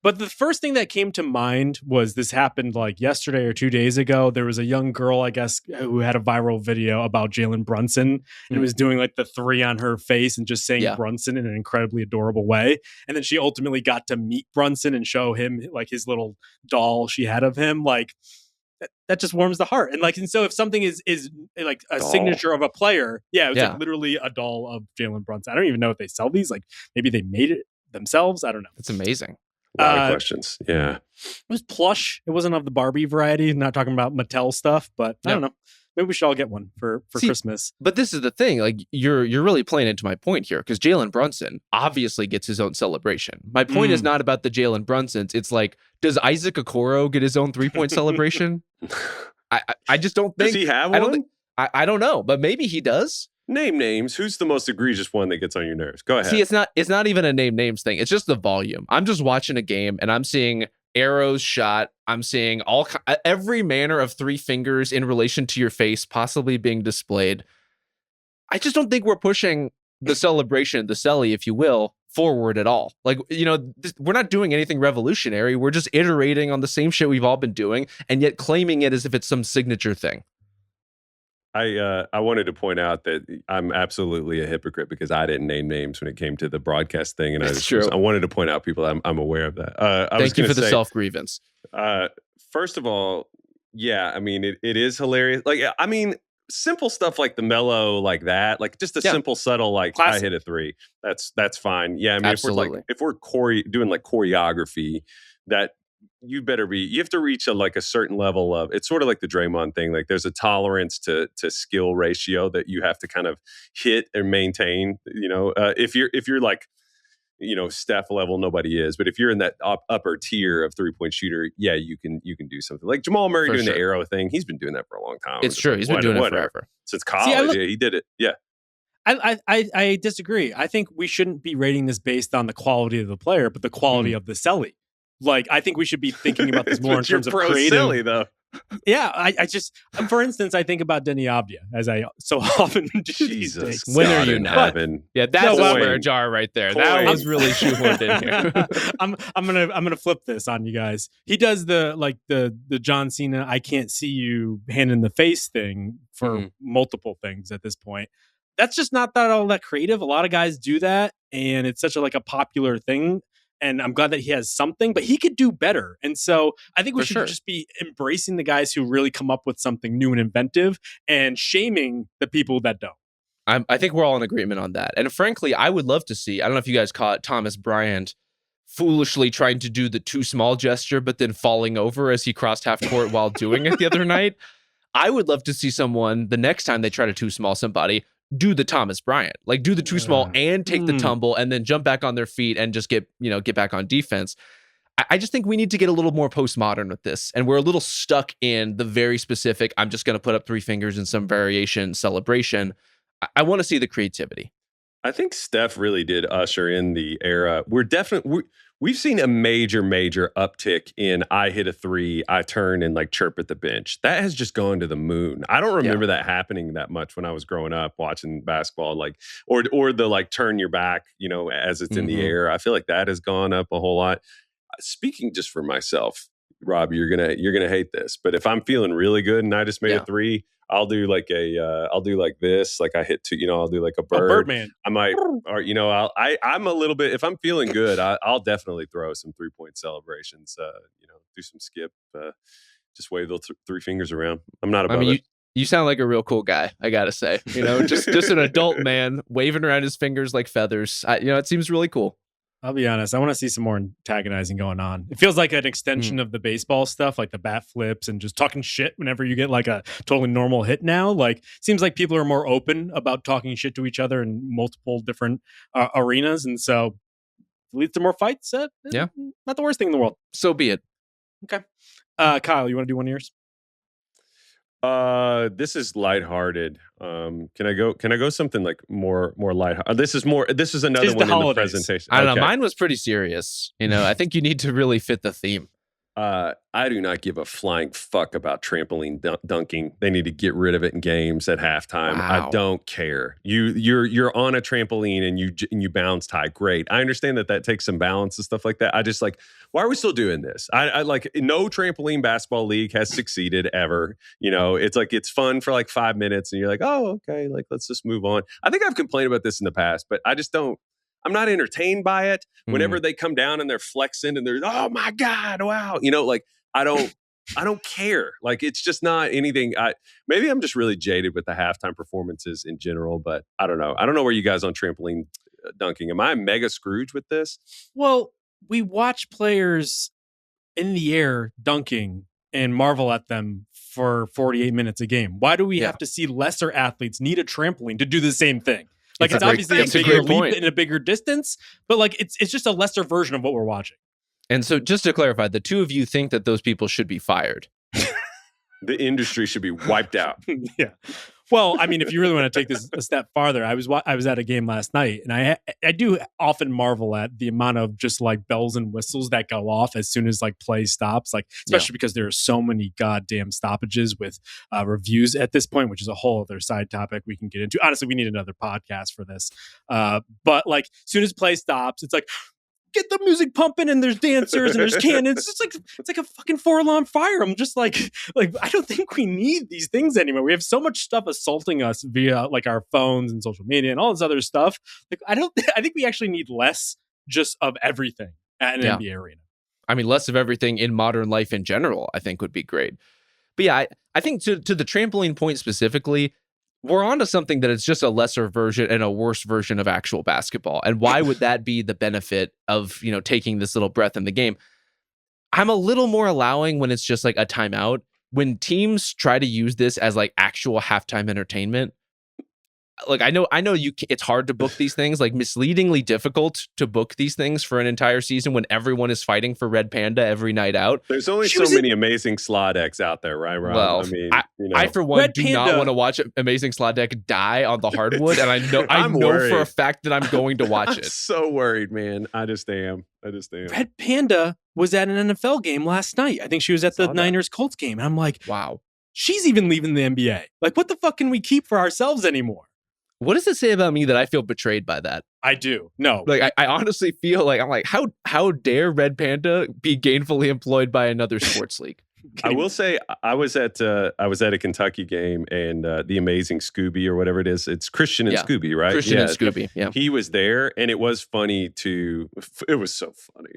But the first thing that came to mind was this happened like yesterday or 2 days ago. There was a young girl, I guess, who had a viral video about Jalen Brunson and was doing like the 3 on her face and just saying Brunson in an incredibly adorable way. And then she ultimately got to meet Brunson and show him like his little doll she had of him. Like that just warms the heart. And so if something is like a signature of a player, it's like literally a doll of Jalen Brunson. I don't even know if they sell these. Like maybe they made it themselves. I don't know. It's amazing. A lot of questions. Yeah. It was plush. It wasn't of the Barbie variety. Not talking about Mattel stuff, but I don't know. Maybe we should all get one for Christmas. But this is the thing. Like you're really playing into my point here, because Jalen Brunson obviously gets his own celebration. My point is not about the Jalen Brunsons. It's like, does Isaac Okoro get his own 3-point celebration? I just don't think. Does he have one? I don't know, but maybe he does. Name names. Who's the most egregious one that gets on your nerves? Go ahead. See, it's not even a name names thing. It's just the volume. I'm just watching a game and I'm seeing arrows shot. I'm seeing every manner of 3 fingers in relation to your face possibly being displayed. I just don't think we're pushing the celebration, the celly, if you will, forward at all. Like, we're not doing anything revolutionary. We're just iterating on the same shit we've all been doing and yet claiming it as if it's some signature thing. I wanted to point out that I'm absolutely a hypocrite because I didn't name names when it came to the broadcast thing, and I wanted to point out people I'm aware of that. Thank you for the self grievance. First of all, I mean it is hilarious. Like, I mean, simple stuff like the mellow, like that, like just a simple, subtle, like Classic. I hit a three. That's fine. Yeah, I mean, Absolutely. if we're doing like choreography, that you have to reach a certain level of. It's sort of like the Draymond thing. Like there's a tolerance to skill ratio that you have to kind of hit and maintain. If you're like, Steph level, nobody is. But if you're in that upper tier of 3-point shooter, yeah, you can do something. Like Jamal Murray doing the arrow thing. He's been doing that for a long time. It's true. He's been doing it forever. Since college. Yeah, he did it. Yeah. I disagree. I think we shouldn't be rating this based on the quality of the player, but the quality of the celly. Like, I think we should be thinking about this more in terms of creative. Silly, though. Yeah, I just, for instance, I think about Denny Abdia, as I so often do these days. When are you not? Yeah, that's a swear jar right there. That was really shoehorned in here. I'm gonna flip this on you guys. He does the John Cena I can't see you hand in the face thing for multiple things at this point. That's just not all that creative. A lot of guys do that, and it's such a popular thing. And I'm glad that he has something, but he could do better. And so I think we should just be embracing the guys who really come up with something new and inventive and shaming the people that don't. I think we're all in agreement on that. And frankly, I would love to see, I don't know if you guys caught Thomas Bryant foolishly trying to do the too small gesture, but then falling over as he crossed half court while doing it the other night. I would love to see someone, the next time they try to too small somebody, do the Thomas Bryant, like do the too small and take the tumble and then jump back on their feet and just get back on defense. I just think we need to get a little more postmodern with this. And we're a little stuck in the very specific, I'm just going to put up 3 fingers in some variation celebration. I want to see the creativity. I think Steph really did usher in the era. We've seen a major uptick in I hit a 3, I turn and like chirp at the bench. That has just gone to the moon. I don't remember that happening that much when I was growing up watching basketball, like or the like turn your back, as it's in the air. I feel like that has gone up a whole lot. Speaking just for myself, Rob, you're gonna hate this, but if I'm feeling really good and I just made a 3, I'll do like this, like I hit 2, I'll do like a bird. Birdman. I might, or I'm a little bit. If I'm feeling good, I'll definitely throw some 3-point celebrations. Do some skip, just wave those 3 fingers around. I'm not above it. You sound like a real cool guy. I gotta say, just an adult man waving around his fingers like feathers. It seems really cool. I'll be honest. I want to see some more antagonizing going on. It feels like an extension of the baseball stuff, like the bat flips and just talking shit whenever you get like a totally normal hit now. Like, seems like people are more open about talking shit to each other in multiple different arenas. And so it leads to more fights. Not the worst thing in the world. So be it. Okay. Kyle, you want to do one of yours? This is lighthearted. Can I go something like more light? This is another one in the presentation. I don't know. Mine was pretty serious. I think you need to really fit the theme. I do not give a flying fuck about trampoline dunking. They need to get rid of it in games at halftime. Wow. I don't care. You're on a trampoline and you bounce high. Great. I understand that takes some balance and stuff like that. I just like, why are we still doing this? I like, no trampoline basketball league has succeeded ever. It's like, it's fun for like 5 minutes and you're like, oh, okay, like let's just move on. I think I've complained about this in the past, but I'm not entertained by it. Whenever they come down and they're flexing and they're, oh my God, wow. Like I don't care. Like, it's just not anything. Maybe I'm just really jaded with the halftime performances in general, but I don't know. I don't know where you guys on trampoline dunking. Am I mega Scrooge with this? Well, we watch players in the air dunking and marvel at them for 48 minutes a game. Why do we have to see lesser athletes need a trampoline to do the same thing? Like, it's obviously a bigger leap in a bigger distance, but like it's just a lesser version of what we're watching. And so just to clarify, the two of you think that those people should be fired. The industry should be wiped out. Yeah. Well, I mean, if you really want to take this a step farther, I was at a game last night, and I do often marvel at the amount of just like bells and whistles that go off as soon as like play stops, like especially because there are so many goddamn stoppages with reviews at this point, which is a whole other side topic we can get into. Honestly, we need another podcast for this. But like, as soon as play stops, it's like, get the music pumping and there's dancers and there's cannons. It's like a fucking 4-alarm fire. I'm just like I don't think we need these things anymore. We have so much stuff assaulting us via like our phones and social media and all this other stuff. Like, I think we actually need less just of everything at an NBA arena. I mean, less of everything in modern life in general, I think would be great. But yeah, I think to the trampoline point specifically, we're onto something that it's just a lesser version and a worse version of actual basketball. And why would that be the benefit of, taking this little breath in the game? I'm a little more allowing when it's just like a timeout. When teams try to use this as like actual halftime entertainment, like I know it's hard to book these things, like misleadingly difficult to book these things for an entire season when everyone is fighting for Red Panda every night out. There's only so many amazing slot decks out there, right, Rob? Well, I for one Red do not want to watch Amazing Slot Deck die on the hardwood, and I know for a fact that I'm going to watch it. So worried, man. I just am. Red Panda was at an NFL game last night. I think she was at the Niners Colts game. And I'm like, wow, she's even leaving the NBA. Like, what the fuck can we keep for ourselves anymore? What does it say about me that I feel betrayed by that? I do. No. Like, I honestly feel like, I'm like, how dare Red Panda be gainfully employed by another sports league? I will say I was at a Kentucky game, and the Amazing Scooby or whatever it is, it's Christian and Scooby, right? Christian and Scooby. Yeah, he was there, and it was funny it was so funny.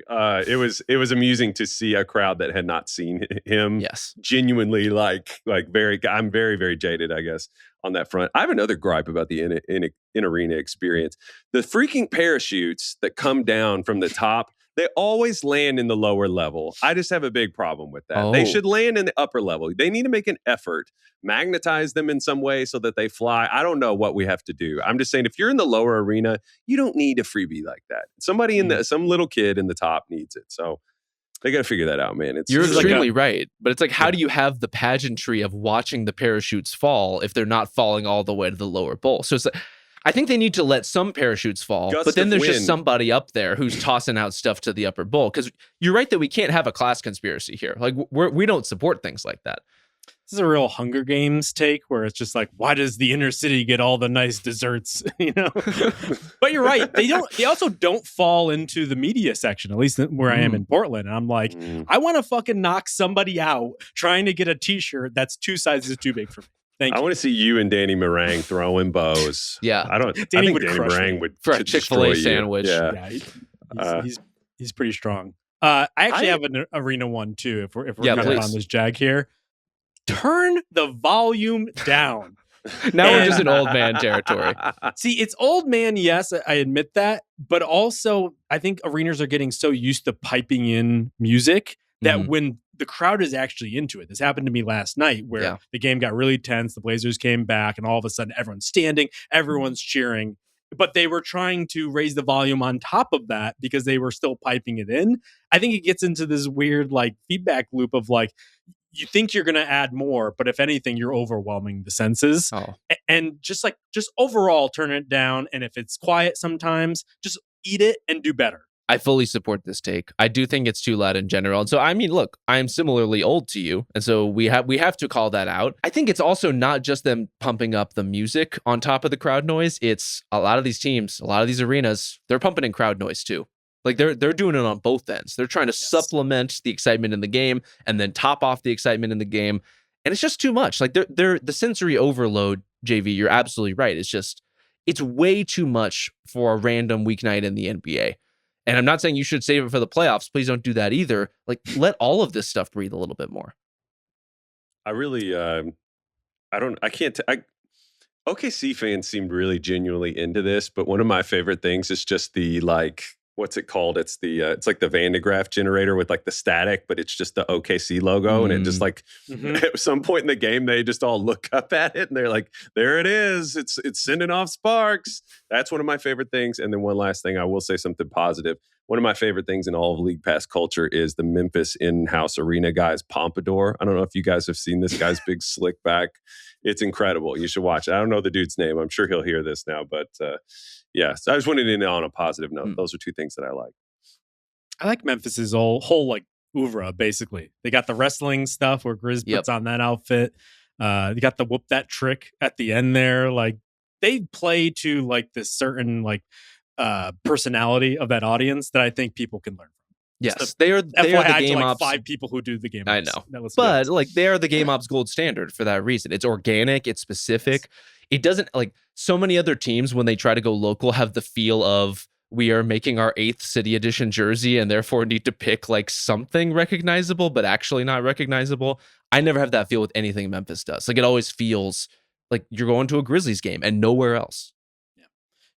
It was amusing to see a crowd that had not seen him. Yes, genuinely like very. I'm very, very jaded, I guess, on that front. I have another gripe about the in arena experience: the freaking parachutes that come down from the top. They always land in the lower level. I just have a big problem with that. They should land in the upper level. They need to make an effort, magnetize them in some way so that they fly. I don't know what we have to do. I'm just saying, if you're in the lower arena, you don't need a freebie like that. Somebody some little kid in the top needs it. So they got to figure that out, man. You're extremely right. But it's like, how do you have the pageantry of watching the parachutes fall if they're not falling all the way to the lower bowl? So it's like, I think they need to let some parachutes fall, but then there's just somebody up there who's tossing out stuff to the upper bowl. Because you're right that we can't have a class conspiracy here. Like, we don't support things like that. This is a real Hunger Games take where it's just like, why does the inner city get all the nice desserts? But you're right. They also don't fall into the media section, at least where I am in Portland. And I'm like, I want to fucking knock somebody out trying to get a t-shirt that's 2 sizes too big for me. I want to see you and Danny Meringue throwing bows. Yeah. I think Danny Meringue would for a Chick-fil-A sandwich. Yeah. He's pretty strong. I actually have an arena one too. If we're kind of on this jag here, turn the volume down. Now we're just in old man territory. See, it's old man. Yes, I admit that, but also I think arenas are getting so used to piping in music that when the crowd is actually into it. This happened to me last night where the game got really tense. The Blazers came back and all of a sudden everyone's standing, everyone's cheering, but they were trying to raise the volume on top of that because they were still piping it in. I think it gets into this weird like feedback loop of like, you think you're going to add more, but if anything, you're overwhelming the senses. And just overall turn it down. And if it's quiet sometimes, just eat it and do better. I fully support this take. I do think it's too loud in general. And so, I mean, look, I'm similarly old to you. And so we have to call that out. I think it's also not just them pumping up the music on top of the crowd noise. It's a lot of these teams, a lot of these arenas, they're pumping in crowd noise too. Like they're doing it on both ends. They're trying to supplement the excitement in the game and then top off the excitement in the game. And it's just too much. Like they're the sensory overload, JV, you're absolutely right. It's way too much for a random weeknight in the NBA. And I'm not saying you should save it for the playoffs. Please don't do that either. Like, let all of this stuff breathe a little bit more. I really, OKC fans seemed really genuinely into this, but one of my favorite things is just the like, what's it called? It's it's like the Van de Graaff generator with like the static, but it's just the OKC logo. And it just like at some point in the game, they just all look up at it and they're like, there it is. It's sending off sparks. That's one of my favorite things. And then one last thing, I will say something positive. One of my favorite things in all of League Pass culture is the Memphis in-house arena guy's pompadour. I don't know if you guys have seen this guy's big slick back. It's incredible. You should watch it. I don't know the dude's name. I'm sure he'll hear this now, but yeah, so I just wanted to end on a positive note. Those are two things that I like. I like Memphis's whole like oeuvre, basically. They got the wrestling stuff where Grizz puts on that outfit. You got the whoop that trick at the end there. Like they play to like this certain like personality of that audience that I think people can learn from. Yes, they are the game ops. 5 people who do the game ops. I know, but like they are the game ops gold standard for that reason. It's organic, it's specific. It doesn't like so many other teams when they try to go local have the feel of we are making our 8th City Edition jersey and therefore need to pick like something recognizable but actually not recognizable. I never have that feel with anything Memphis does. Like it always feels like you're going to a Grizzlies game and nowhere else.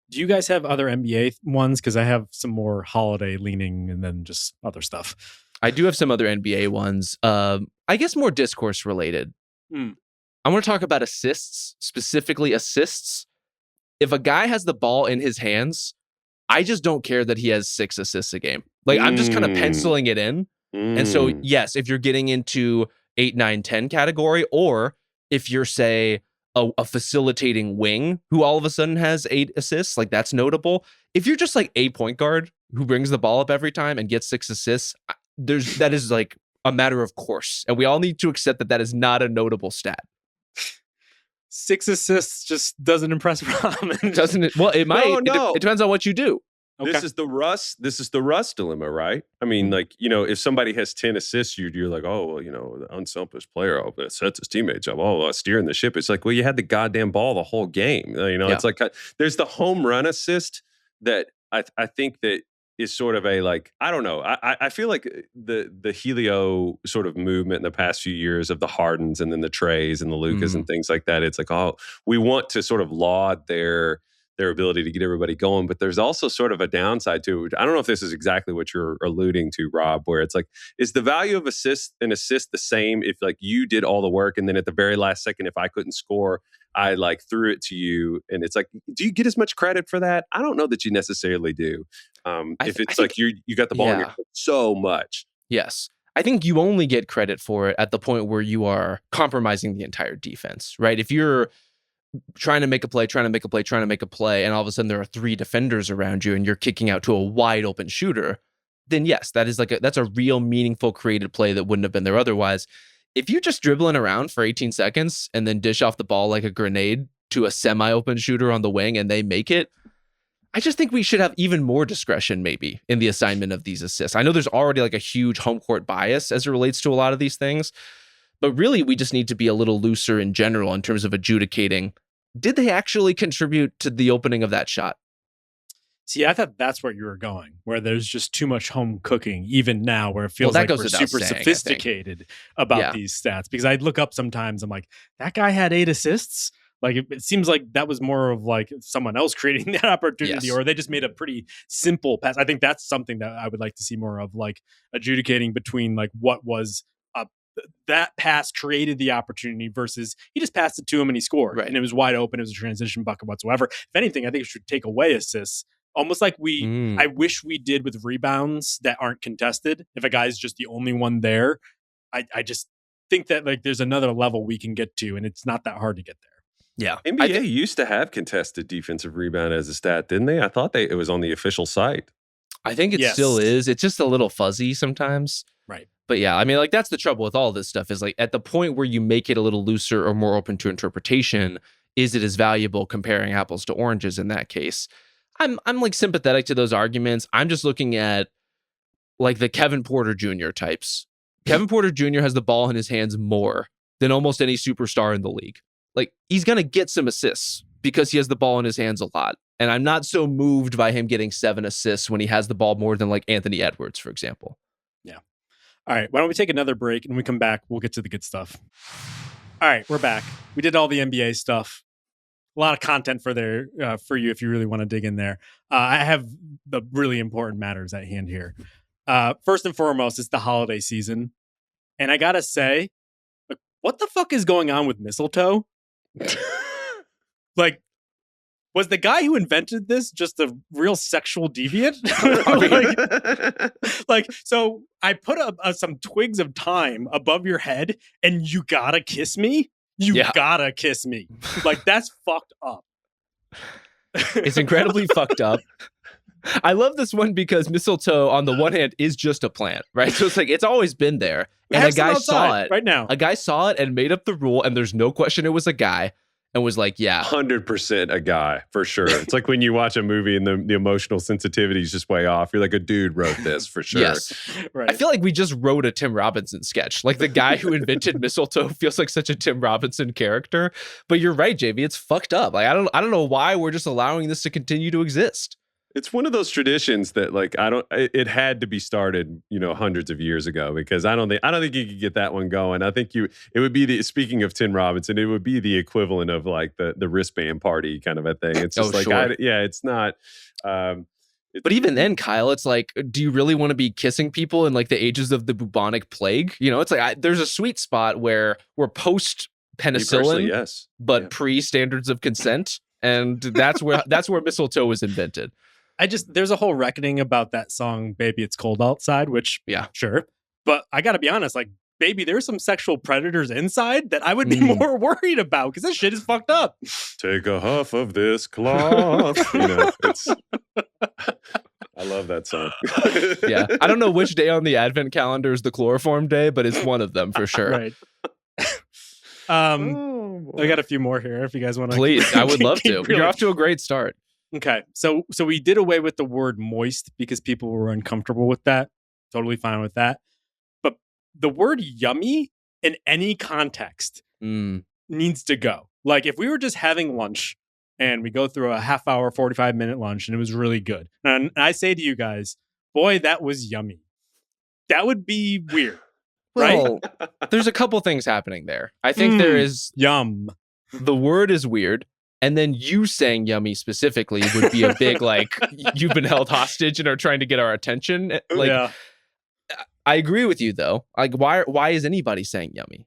Do you guys have other NBA ones? Because I have some more holiday leaning and then just other stuff. I do have some other NBA ones. I guess more discourse related. I want to talk about assists, specifically assists. If a guy has the ball in his hands, I just don't care that he has 6 assists a game. Like I'm just kind of penciling it in. And so, yes, if you're getting into 8, 9, 10 category, or if you're, say, a facilitating wing who all of a sudden has 8 assists, like that's notable. If you're just like a point guard who brings the ball up every time and gets 6 assists, that is like a matter of course. And we all need to accept that is not a notable stat. 6 assists just doesn't impress Ramen. Doesn't it? Well, it might. No. It depends on what you do. Okay. This is the Russ dilemma, right? I mean, like, if somebody has 10 assists, you're like, oh, well, the unselfish player sets his teammates up, steering the ship. It's like, well, you had the goddamn ball the whole game. It's like there's the home run assist that I think that is sort of a, like, I don't know. I feel like the Helio sort of movement in the past few years of the Hardens and then the Trays and the Lucas and things like that. It's like, oh, we want to sort of laud their ability to get everybody going. But there's also sort of a downside to it. I don't know if this is exactly what you're alluding to, Rob, where it's like, is the value of an assist the same if like you did all the work and then at the very last second, if I couldn't score, I like threw it to you? And it's like, do you get as much credit for that? I don't know that you necessarily do. If it's like you got the ball in your hand so much. Yes. I think you only get credit for it at the point where you are compromising the entire defense, right? If you're trying to make a play, and all of a sudden there are 3 defenders around you and you're kicking out to a wide open shooter, then yes, that's a real meaningful created play that wouldn't have been there otherwise. If you're just dribbling around for 18 seconds and then dish off the ball like a grenade to a semi-open shooter on the wing and they make it, I just think we should have even more discretion maybe in the assignment of these assists. I know there's already like a huge home court bias as it relates to a lot of these things, but really we just need to be a little looser in general in terms of adjudicating. Did they actually contribute to the opening of that shot? See, I thought that's where you were going, where there's just too much home cooking, even now, where it feels like we're super sophisticated about these stats. Because I'd look up sometimes, I'm like, that guy had 8 assists? Like, it seems like that was more of like someone else creating that opportunity, or they just made a pretty simple pass. I think that's something that I would like to see more of, like adjudicating between like what was that pass created the opportunity versus he just passed it to him and he scored. Right. And it was wide open. It was a transition bucket whatsoever. If anything, I think it should take away assists. Almost like I wish we did with rebounds that aren't contested. If a guy's just the only one there, I just think that like there's another level we can get to, and it's not that hard to get there. Yeah. NBA used to have contested defensive rebound as a stat, didn't they? I thought it was on the official site. I think it still is. It's just a little fuzzy sometimes. Right. But yeah, I mean, like that's the trouble with all this stuff is like at the point where you make it a little looser or more open to interpretation, is it as valuable comparing apples to oranges in that case? I'm like sympathetic to those arguments. I'm just looking at like the Kevin Porter Jr. types. Kevin Porter Jr. has the ball in his hands more than almost any superstar in the league. Like he's going to get some assists because he has the ball in his hands a lot. And I'm not so moved by him getting 7 assists when he has the ball more than like Anthony Edwards, for example. Yeah. All right. Why don't we take another break, and when we come back, we'll get to the good stuff. All right. We're back. We did all the NBA stuff. A lot of content for you if you really want to dig in there. I have the really important matters at hand here. First and foremost, it's the holiday season. And I got to say, like, what the fuck is going on with mistletoe? Like, was the guy who invented this just a real sexual deviant? So I put up some twigs of thyme above your head and you gotta kiss me? You gotta kiss me. Like, that's fucked up. It's incredibly fucked up. I love this one because mistletoe, on the one hand, is just a plant, right? So it's like, it's always been there. And a guy saw it right now. A guy saw it and made up the rule, and there's no question it was a guy. And was like, 100% a guy, for sure. It's like when you watch a movie and the emotional sensitivity is just way off. You're like, a dude wrote this, for sure. Yes. Right. I feel like we just wrote a Tim Robinson sketch. Like the guy who invented mistletoe feels like such a Tim Robinson character. But you're right, JV. It's fucked up. Like I don't know why we're just allowing this to continue to exist. It's one of those traditions that like it had to be started, hundreds of years ago, because I don't think you could get that one going. I think it would be speaking of Tim Robinson, it would be the equivalent of like the wristband party kind of a thing. It's just sure. it's not but even then, Kyle, it's like, do you really want to be kissing people in like the ages of the bubonic plague? It's like there's a sweet spot where we're post penicillin, yes, but pre standards of consent, and that's where mistletoe was invented. There's a whole reckoning about that song, Baby It's Cold Outside, which, sure. But I got to be honest, like, baby, there's some sexual predators inside that I would be more worried about, because this shit is fucked up. Take a huff of this cloth. I love that song. Yeah. I don't know which day on the advent calendar is the chloroform day, but it's one of them for sure. Right. I got a few more here if you guys want to. Please, I would love to. You're off to a great start. Okay, so we did away with the word moist because people were uncomfortable with that. Totally fine with that. But the word yummy in any context needs to go. Like if we were just having lunch and we go through a half hour, 45-minute lunch and it was really good. And I say to you guys, boy, that was yummy. That would be weird. Well, there's a couple things happening there. I think there is yum. The word is weird. And then you saying yummy specifically would be a big, like, you've been held hostage and are trying to get our attention. Like, I agree with you, though. Like, why is anybody saying yummy?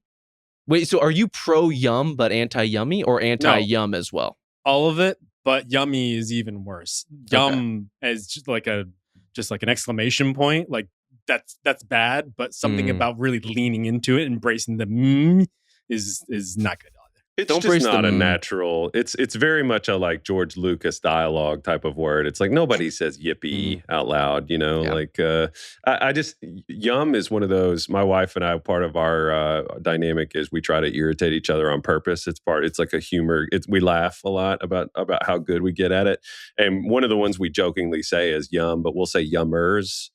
Wait, so are you pro-yum but anti-yummy, or anti-yum as well? All of it, but yummy is even worse. Yum as just like an exclamation point. Like, that's bad, but something about really leaning into it, embracing the is not good. It's just not a natural. It's very much a like George Lucas dialogue type of word. It's like nobody says yippee out loud, Like I just yum is one of those. My wife and I, part of our dynamic is we try to irritate each other on purpose. It's like a humor. We laugh a lot about how good we get at it. And one of the ones we jokingly say is yum, but we'll say yummers.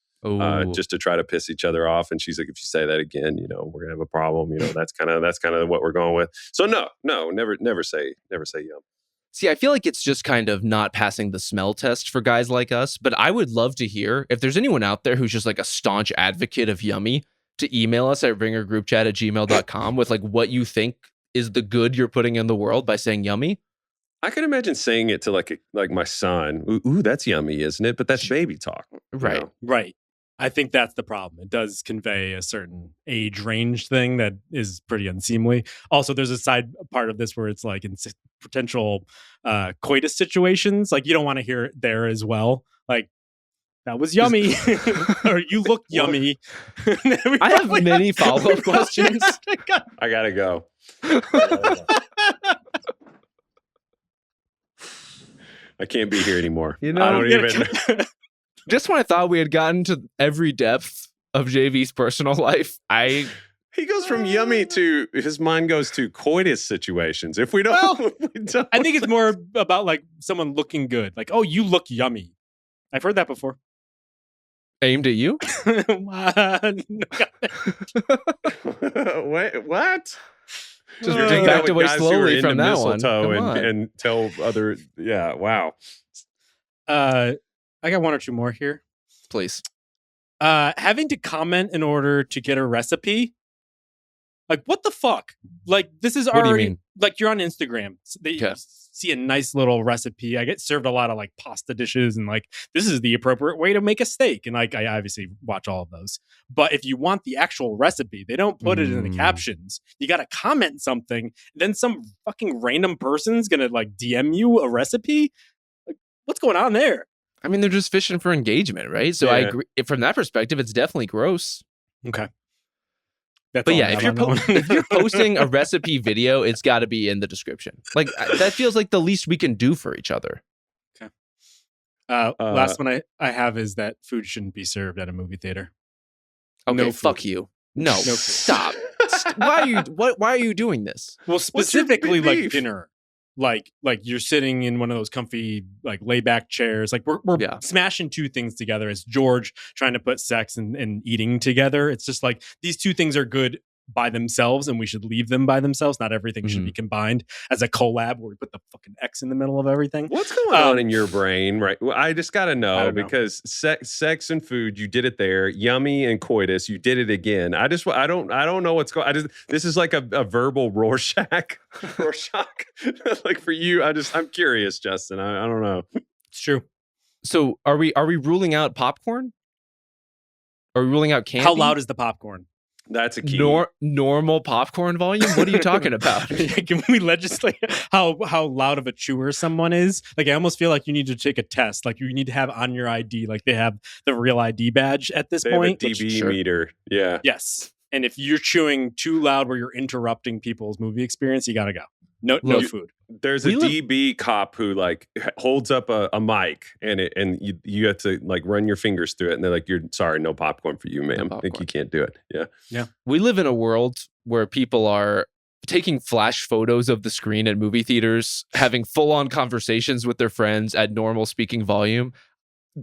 Just to try to piss each other off, and she's like, "If you say that again, we're gonna have a problem." That's kind of what we're going with. So no, never say yum. See, I feel like it's just kind of not passing the smell test for guys like us. But I would love to hear if there's anyone out there who's just like a staunch advocate of yummy to email us at ringergroupchat@gmail.com with like what you think is the good you're putting in the world by saying yummy. I can imagine saying it to like my son. Ooh, that's yummy, isn't it? But that's baby talk, right? Right. I think that's the problem. It does convey a certain age range thing that is pretty unseemly. Also, there's a side part of this where it's like in potential coitus situations, like you don't want to hear it there as well. Like, that was yummy, or you look yummy. I have many follow-up questions. I gotta go. I can't be here anymore. I don't even... Just when I thought we had gotten to every depth of JV's personal life, he goes from yummy to his mind goes to coitus situations. If we don't, I think it's more about like someone looking good. Like, oh, you look yummy. I've heard that before. Aimed at you? Wait, what? Just backed away slowly from that one. And tell other, wow. I got one or two more here. Please. Having to comment in order to get a recipe. Like, what the fuck? Like, this is already... What do you mean? Like, you're on Instagram. So you see a nice little recipe. I get served a lot of, like, pasta dishes. And, like, this is the appropriate way to make a steak. And, like, I obviously watch all of those. But if you want the actual recipe, they don't put it in the captions. You got to comment something. Then some fucking random person's going to, like, DM you a recipe? Like, what's going on there? I mean, they're just fishing for engagement, right? So I agree. From that perspective, it's definitely gross. Okay. But yeah, if you're posting a recipe video, it's got to be in the description. Like, that feels like the least we can do for each other. Okay. Last one I have is that food shouldn't be served at a movie theater. Okay, no fuck you. No stop. Why are you doing this? Well, specifically like dinner. Like you're sitting in one of those comfy like layback chairs. Like we're smashing two things together. It's George trying to put sex and eating together. It's just like these two things are good by themselves and we should leave them by themselves. Not everything should be combined as a collab where we put the fucking X in the middle of everything. What's going on in your brain, right? Well, I just got to know because sex and food, you did it there. Yummy and coitus, you did it again. I don't know what's going. This is like a verbal Rorschach. Like for you, I'm curious, Justin. I don't know. It's true. So are we ruling out popcorn? Are we ruling out candy? How loud is the popcorn? That's a key. Normal popcorn volume? What are you talking about? Can we legislate how loud of a chewer someone is? Like, I almost feel like you need to take a test. Like, you need to have on your ID, like they have the real ID badge at this point. Have a DB meter. Yeah. Yes. And if you're chewing too loud where you're interrupting people's movie experience, you got to go. No food. There's a DB cop who like holds up a mic and you have to like run your fingers through it and they're like, "You're sorry, no popcorn for you, ma'am. I think you can't do it." Yeah. We live in a world where people are taking flash photos of the screen at movie theaters, having full-on conversations with their friends at normal speaking volume.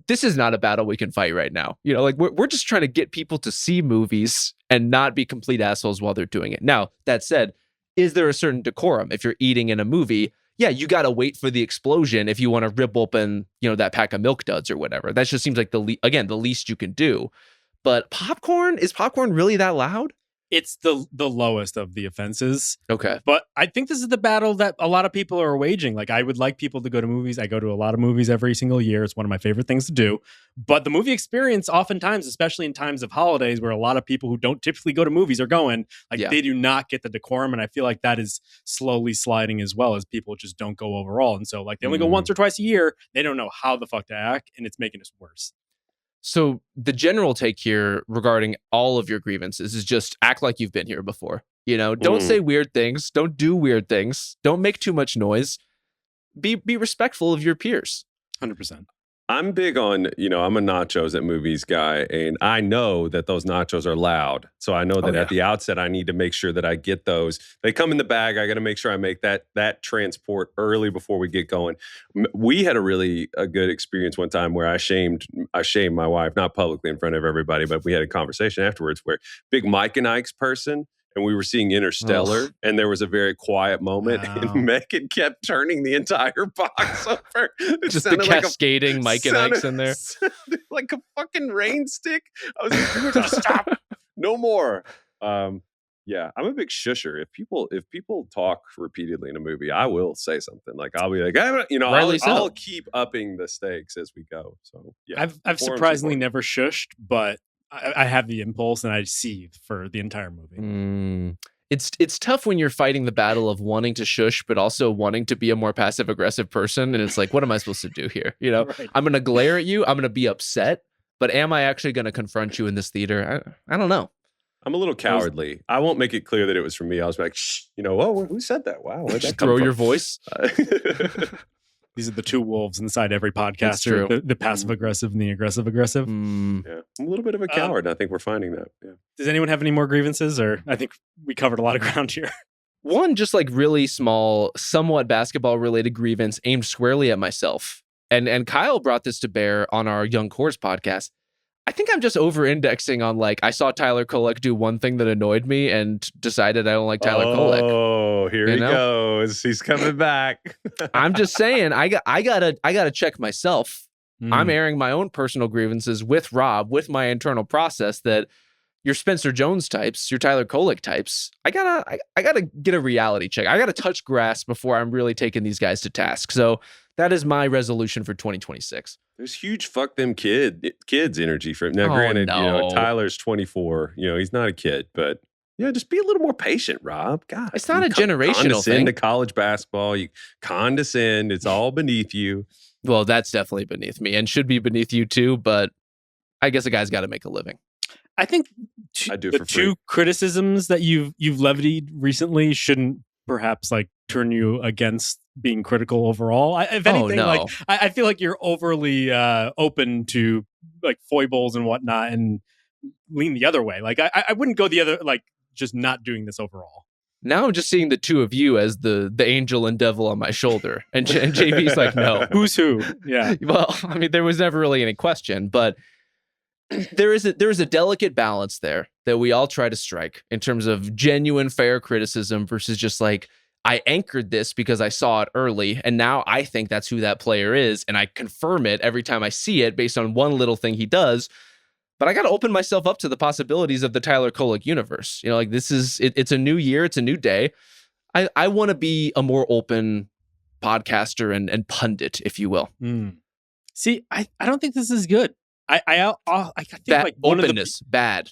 This is not a battle we can fight right now. You know, like we're just trying to get people to see movies and not be complete assholes while they're doing it. Now, that said, is there a certain decorum? If you're eating in a movie, yeah, you got to wait for the explosion if you want to rip open, that pack of Milk Duds or whatever. That just seems like the least you can do. But is popcorn really that loud? It's the lowest of the offenses. Okay. But I think this is the battle that a lot of people are waging. Like, I would like people to go to movies. I go to a lot of movies every single year. It's one of my favorite things to do. But the movie experience, oftentimes, especially in times of holidays where a lot of people who don't typically go to movies are going, they do not get the decorum. And I feel like that is slowly sliding as well as people just don't go overall. And so, like, they only go once or twice a year. They don't know how the fuck to act, and it's making us worse. So the general take here regarding all of your grievances is just act like you've been here before. Don't say weird things. Don't do weird things. Don't make too much noise. Be respectful of your peers. 100%. I'm big on, I'm a nachos at movies guy, and I know that those nachos are loud. So I know that at the outset, I need to make sure that I get those. They come in the bag. I got to make sure I make that transport early before we get going. We had a good experience one time where I shamed my wife, not publicly in front of everybody, but we had a conversation afterwards where big Mike and Ike's person, and we were seeing Interstellar, and there was a very quiet moment, and Megan kept turning the entire box over. Just the cascading like Mike and Ike's in there. Like a fucking rain stick. I was like, "You just stop. No more." Yeah, I'm a big shusher. If people talk repeatedly in a movie, I will say something. Like, I'll be like, I'll keep upping the stakes as we go. So yeah, I've surprisingly never shushed, but I have the impulse and I seethe for the entire movie. It's tough when you're fighting the battle of wanting to shush, but also wanting to be a more passive aggressive person. And it's like, what am I supposed to do here? Right. I'm going to glare at you. I'm going to be upset, but am I actually going to confront you in this theater? I don't know. I'm a little cowardly. I won't make it clear that it was from me. I was like, shh, who said that? Wow. Where'd that come throw from? Your voice. These are the two wolves inside every podcaster, the passive aggressive and the aggressive aggressive. Yeah, I'm a little bit of a coward. I think we're finding that. Yeah. Does anyone have any more grievances? Or I think we covered a lot of ground here. One just like really small, somewhat basketball related grievance aimed squarely at myself. And Kyle brought this to bear on our Young Cores podcast. I think I'm just over-indexing on like, I saw Tyler Kolek do one thing that annoyed me and decided I don't like Tyler Kolek. Oh, here he goes. He's coming back. I'm just saying, I gotta check myself. I'm airing my own personal grievances with Rob, with my internal process that your Spencer Jones types, your Tyler Kolek types, I gotta get a reality check. I gotta touch grass before I'm really taking these guys to task. So that is my resolution for 2026. There's huge fuck them kids energy for him. Now, granted, Tyler's 24. He's not a kid, but just be a little more patient, Rob. God, it's not a generational thing. Condescend to college basketball. You condescend. It's all beneath you. Well, that's definitely beneath me and should be beneath you too. But I guess a guy's got to make a living. I think the two criticisms that you've levied recently shouldn't perhaps like turn you against being critical overall. If anything, like I feel like you're overly open to like foibles and whatnot and lean the other way. Like I wouldn't go the other, like just not doing this overall. Now I'm just seeing the two of you as the angel and devil on my shoulder. And JV's like, no. Who's who? Yeah. Well, I mean, there was never really any question, but there is a delicate balance there that we all try to strike in terms of genuine fair criticism versus just like, I anchored this because I saw it early, and now I think that's who that player is, and I confirm it every time I see it based on one little thing he does. But I got to open myself up to the possibilities of the Tyler Kolek universe. Like this is it's a new year, it's a new day. I want to be a more open podcaster and pundit, if you will. See, I don't think this is good. I think like openness bad.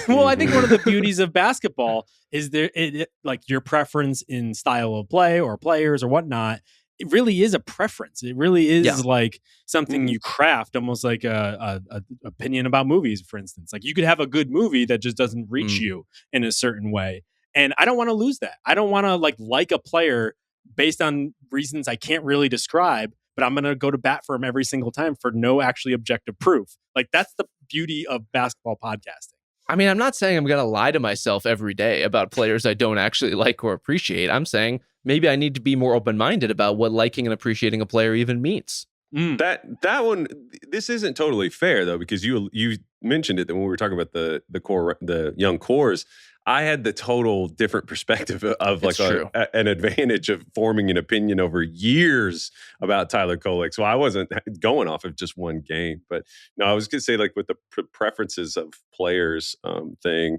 Well, I think one of the beauties of basketball is like your preference in style of play or players or whatnot. It really is a preference. It really is like something you craft, almost like a opinion about movies, for instance. Like you could have a good movie that just doesn't reach you in a certain way. And I don't want to lose that. I don't want to like a player based on reasons I can't really describe, but I'm going to go to bat for him every single time for no actually objective proof. Like that's the beauty of basketball podcasting. I mean, I'm not saying I'm going to lie to myself every day about players I don't actually like or appreciate. I'm saying maybe I need to be more open-minded about what liking and appreciating a player even means. That one, this isn't totally fair though, because you mentioned it that when we were talking about the young cores, I had the total different perspective of like an advantage of forming an opinion over years about Tyler Kolek. So I wasn't going off of just one game, but no, I was going to say like with the preferences of players thing,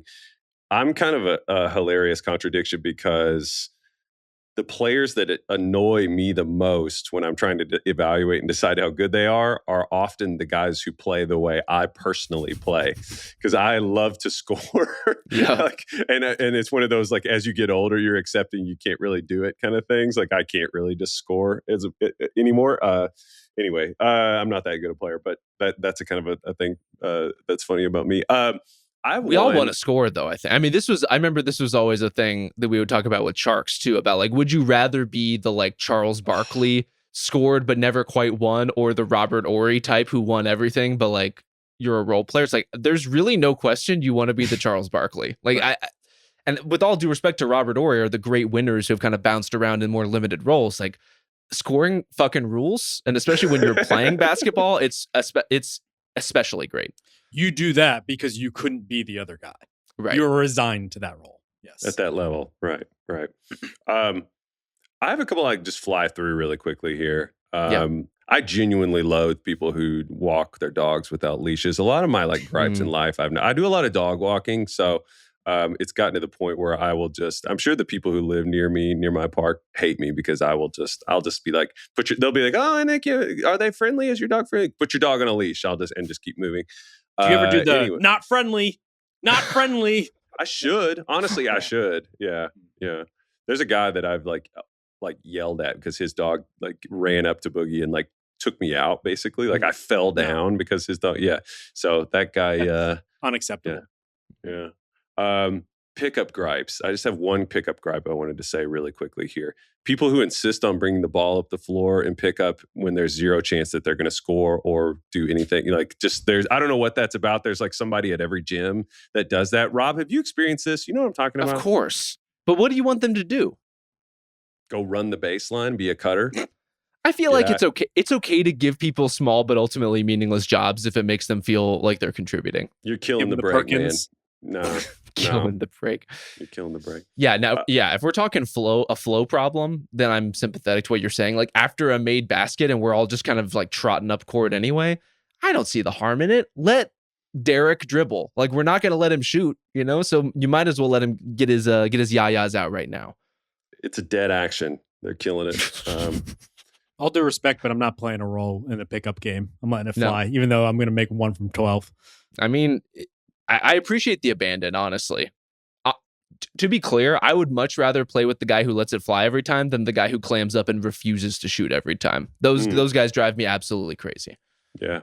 I'm kind of a hilarious contradiction because the players that annoy me the most when I'm trying to evaluate and decide how good they are often the guys who play the way I personally play, because I love to score. And it's one of those like as you get older, you're accepting you can't really do it kind of things. Like I can't really just score anymore. Anyway, I'm not that good a player, but that's a kind of a thing that's funny about me. We all want to score, though. I remember this was always a thing that we would talk about with Sharks too. About like, would you rather be the like Charles Barkley scored but never quite won, or the Robert Horry type who won everything but like you're a role player? It's like there's really no question you want to be the Charles Barkley. Like and with all due respect to Robert Horry or the great winners who have kind of bounced around in more limited roles, like scoring fucking rules, and especially when you're playing basketball, it's especially great. You do that because you couldn't be the other guy. Right. You're resigned to that role. Yes. At that level. Right. I have a couple I just fly through really quickly here. I genuinely loathe people who walk their dogs without leashes. A lot of my like gripes in life, I do a lot of dog walking. So it's gotten to the point where I will I'm sure the people who live near my park hate me because I'll just be like, they'll be like, oh, Nick, are they friendly? Is your dog friendly? Put your dog on a leash. I'll just keep moving. Do you ever do the not friendly? I should. Honestly, I should. Yeah. There's a guy that I've like yelled at because his dog like ran up to Boogie and like took me out basically. Like I fell down because his dog. Yeah. So that guy. Unacceptable. Yeah. Pickup gripes. I just have one pickup gripe I wanted to say really quickly here. People who insist on bringing the ball up the floor and pick up when there's zero chance that they're going to score or do anything. Like I don't know what that's about. There's like somebody at every gym that does that. Rob, have you experienced this? You know what I'm talking about? Of course. But what do you want them to do? Go run the baseline, be a cutter? I feel like it's okay. It's okay to give people small but ultimately meaningless jobs if it makes them feel like they're contributing. You're killing the break, man. No. Killing the break. You're killing the break. Yeah. Now, if we're talking a flow problem, then I'm sympathetic to what you're saying. Like after a made basket and we're all just kind of like trotting up court anyway, I don't see the harm in it. Let Derek dribble. Like we're not going to let him shoot, so you might as well let him get his yayas out right now. It's a dead action. They're killing it. All due respect, but I'm not playing a role in a pickup game. I'm letting it fly, even though I'm going to make 1 from 12. I mean, I appreciate the abandon, honestly. To be clear, I would much rather play with the guy who lets it fly every time than the guy who clams up and refuses to shoot every time. Those guys drive me absolutely crazy. Yeah.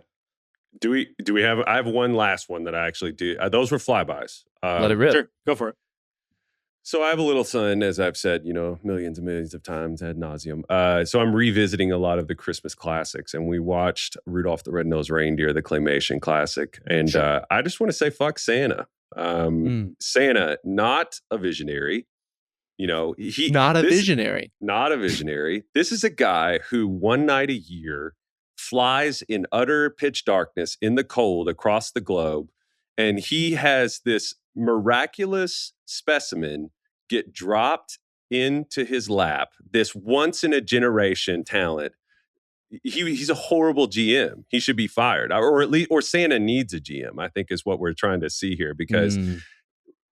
Do we have? I have one last one that I actually do. Those were flybys. Let it rip. Sure, go for it. So I have a little son, as I've said, millions and millions of times ad nauseum. So I'm revisiting a lot of the Christmas classics, and we watched Rudolph the Red-Nosed Reindeer, the claymation classic. And I just want to say, fuck Santa. Santa, not a visionary. Not a visionary. Not a visionary. This is a guy who one night a year flies in utter pitch darkness in the cold across the globe, and he has this miraculous specimen get dropped into his lap, this once in a generation talent. He's a horrible GM. He should be fired, or at least, or Santa needs a GM, I think, is what we're trying to see here, because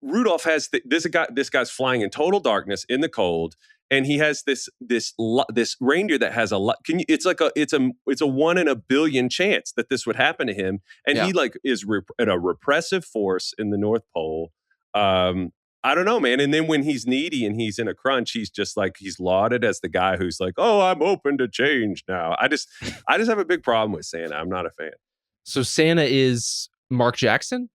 Rudolph has this guy's flying in total darkness in the cold, and he has this reindeer that has a lot. It's a 1 in a billion chance that this would happen to him, and he is at a repressive force in the North Pole. I don't know, man. And then when he's needy and he's in a crunch, he's just like, he's lauded as the guy who's like, oh, I'm open to change now. I just have a big problem with Santa. I'm not a fan. So Santa is Mark Jackson?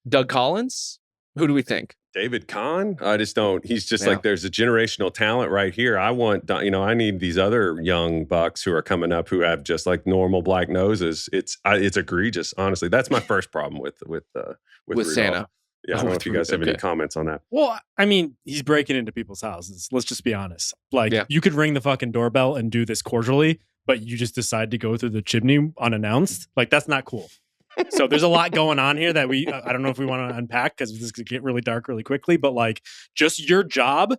Doug Collins? Who do we think? David Kahn? I just don't. He's just like, there's a generational talent right here. I need these other young bucks who are coming up who have just like normal black noses. It's egregious, honestly. That's my first problem with Santa. Yeah, I don't know if you guys have any comments on that. Well, I mean, he's breaking into people's houses. Let's just be honest. Like, you could ring the fucking doorbell and do this cordially, but you just decide to go through the chimney unannounced. Like, that's not cool. So there's a lot going on here that I don't know if we want to unpack, because this could get really dark really quickly, but like, just your job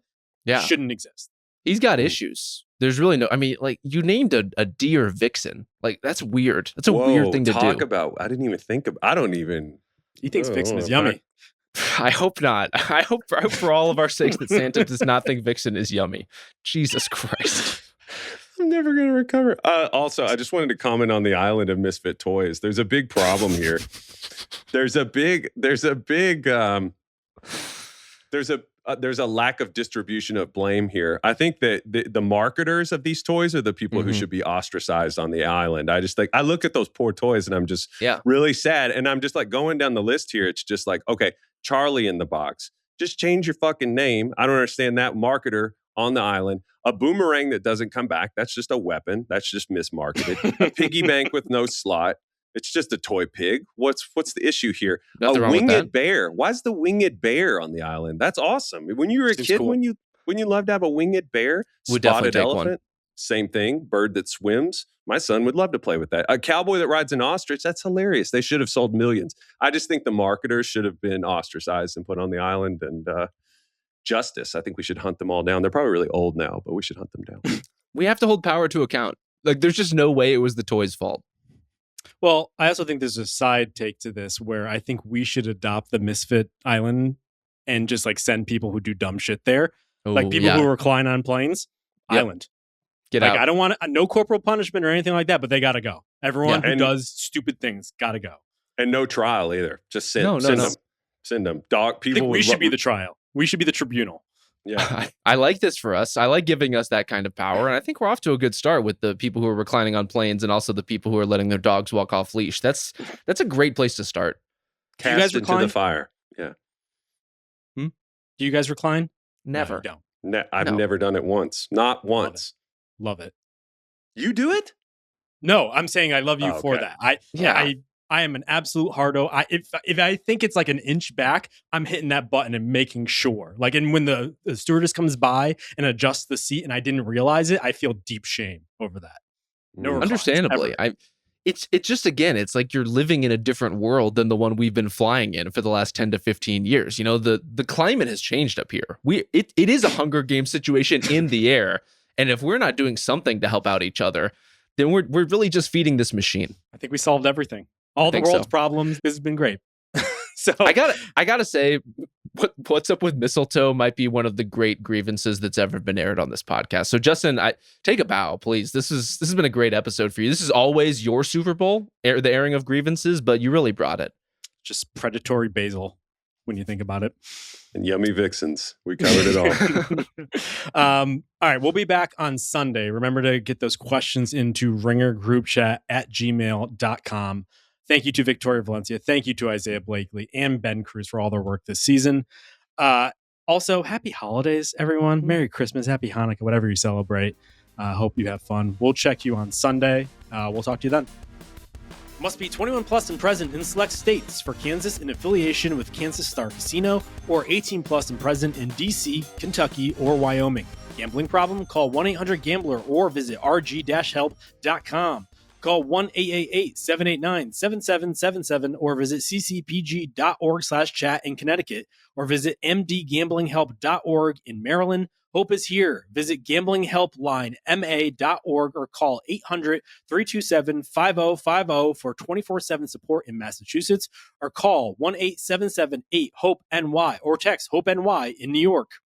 shouldn't exist. He's got issues. There's really no, I mean, like, you named a deer vixen. Like, that's weird. That's a weird thing to do. I didn't even think of, I don't even. He thinks vixen is yummy. I hope not. I hope for all of our sakes that Santa does not think vixen is yummy. Jesus Christ. I'm never going to recover. Also, I just wanted to comment on the island of misfit toys. There's a big problem here. There's a lack of distribution of blame here. I think that the marketers of these toys are the people who should be ostracized on the island. I look at those poor toys and I'm just really sad. And I'm just like going down the list here. It's just like, okay, Charlie in the box. Just change your fucking name. I don't understand that. Marketer on the island. A boomerang that doesn't come back. That's just a weapon. That's just mismarketed. A piggy bank with no slot. It's just a toy pig. What's the issue here? Nothing a wrong with winged bear. Why is the winged bear on the island? That's awesome. When you were a kid, cool. when you loved to have a winged bear, would spotted elephant, one. Same thing. Bird that swims. My son would love to play with that. A cowboy that rides an ostrich. That's hilarious. They should have sold millions. I just think the marketers should have been ostracized and put on the island. And justice. I think we should hunt them all down. They're probably really old now, but we should hunt them down. We have to hold power to account. Like, there's just no way it was the toys' fault. Well, I also think there's a side take to this where I think we should adopt the Misfit Island and just like send people who do dumb shit there. Like people who recline on planes, island. Get out. I don't want no corporal punishment or anything like that, but they got to go. Everyone who does stupid things got to go. And no trial either. Just send them. Send them. Dog people. I think we should be the trial. We should be the tribunal. Yeah. I like this for us. I like giving us that kind of power. And I think we're off to a good start with the people who are reclining on planes and also the people who are letting their dogs walk off leash. That's a great place to start. Cast you guys into recline? The fire. Yeah. Do you guys recline? Never. No, I've never done it once. Not once. Love it. You do it? No, I'm saying I love you for that. I am an absolute hardo. If I think it's like an inch back, I'm hitting that button and making sure. Like, and when the stewardess comes by and adjusts the seat and I didn't realize it, I feel deep shame over that. No, understandably. It's just, again, it's like you're living in a different world than the one we've been flying in for the last 10 to 15 years. You know, the climate has changed up here. It is a Hunger Games situation in the air. And if we're not doing something to help out each other, then we're really just feeding this machine. I think we solved everything. All the world's problems. This has been great. So I gotta say, what's up with mistletoe might be one of the great grievances that's ever been aired on this podcast. So Justin, take a bow, please. This has been a great episode for you. This is always your Super Bowl, the airing of grievances, but you really brought it. Just predatory basil when you think about it. And yummy vixens. We covered it all. All right, we'll be back on Sunday. Remember to get those questions into ringergroupchat@gmail.com. Thank you to Victoria Valencia. Thank you to Isaiah Blakely and Ben Cruz for all their work this season. Also, happy holidays, everyone. Merry Christmas, happy Hanukkah, whatever you celebrate. Hope you have fun. We'll check you on Sunday. We'll talk to you then. Must be 21 plus and present in select states. For Kansas, in affiliation with Kansas Star Casino, or 18 plus and present in D.C., Kentucky, or Wyoming. Gambling problem? Call 1-800-GAMBLER or visit rg-help.com. Call 1-888-789-7777 or visit ccpg.org/chat in Connecticut, or visit mdgamblinghelp.org in Maryland. Hope is here. Visit gamblinghelplinema.org or call 800-327-5050 for 24/7 support in Massachusetts, or call 1-877-8-HOPE-NY or text HOPE-NY in New York.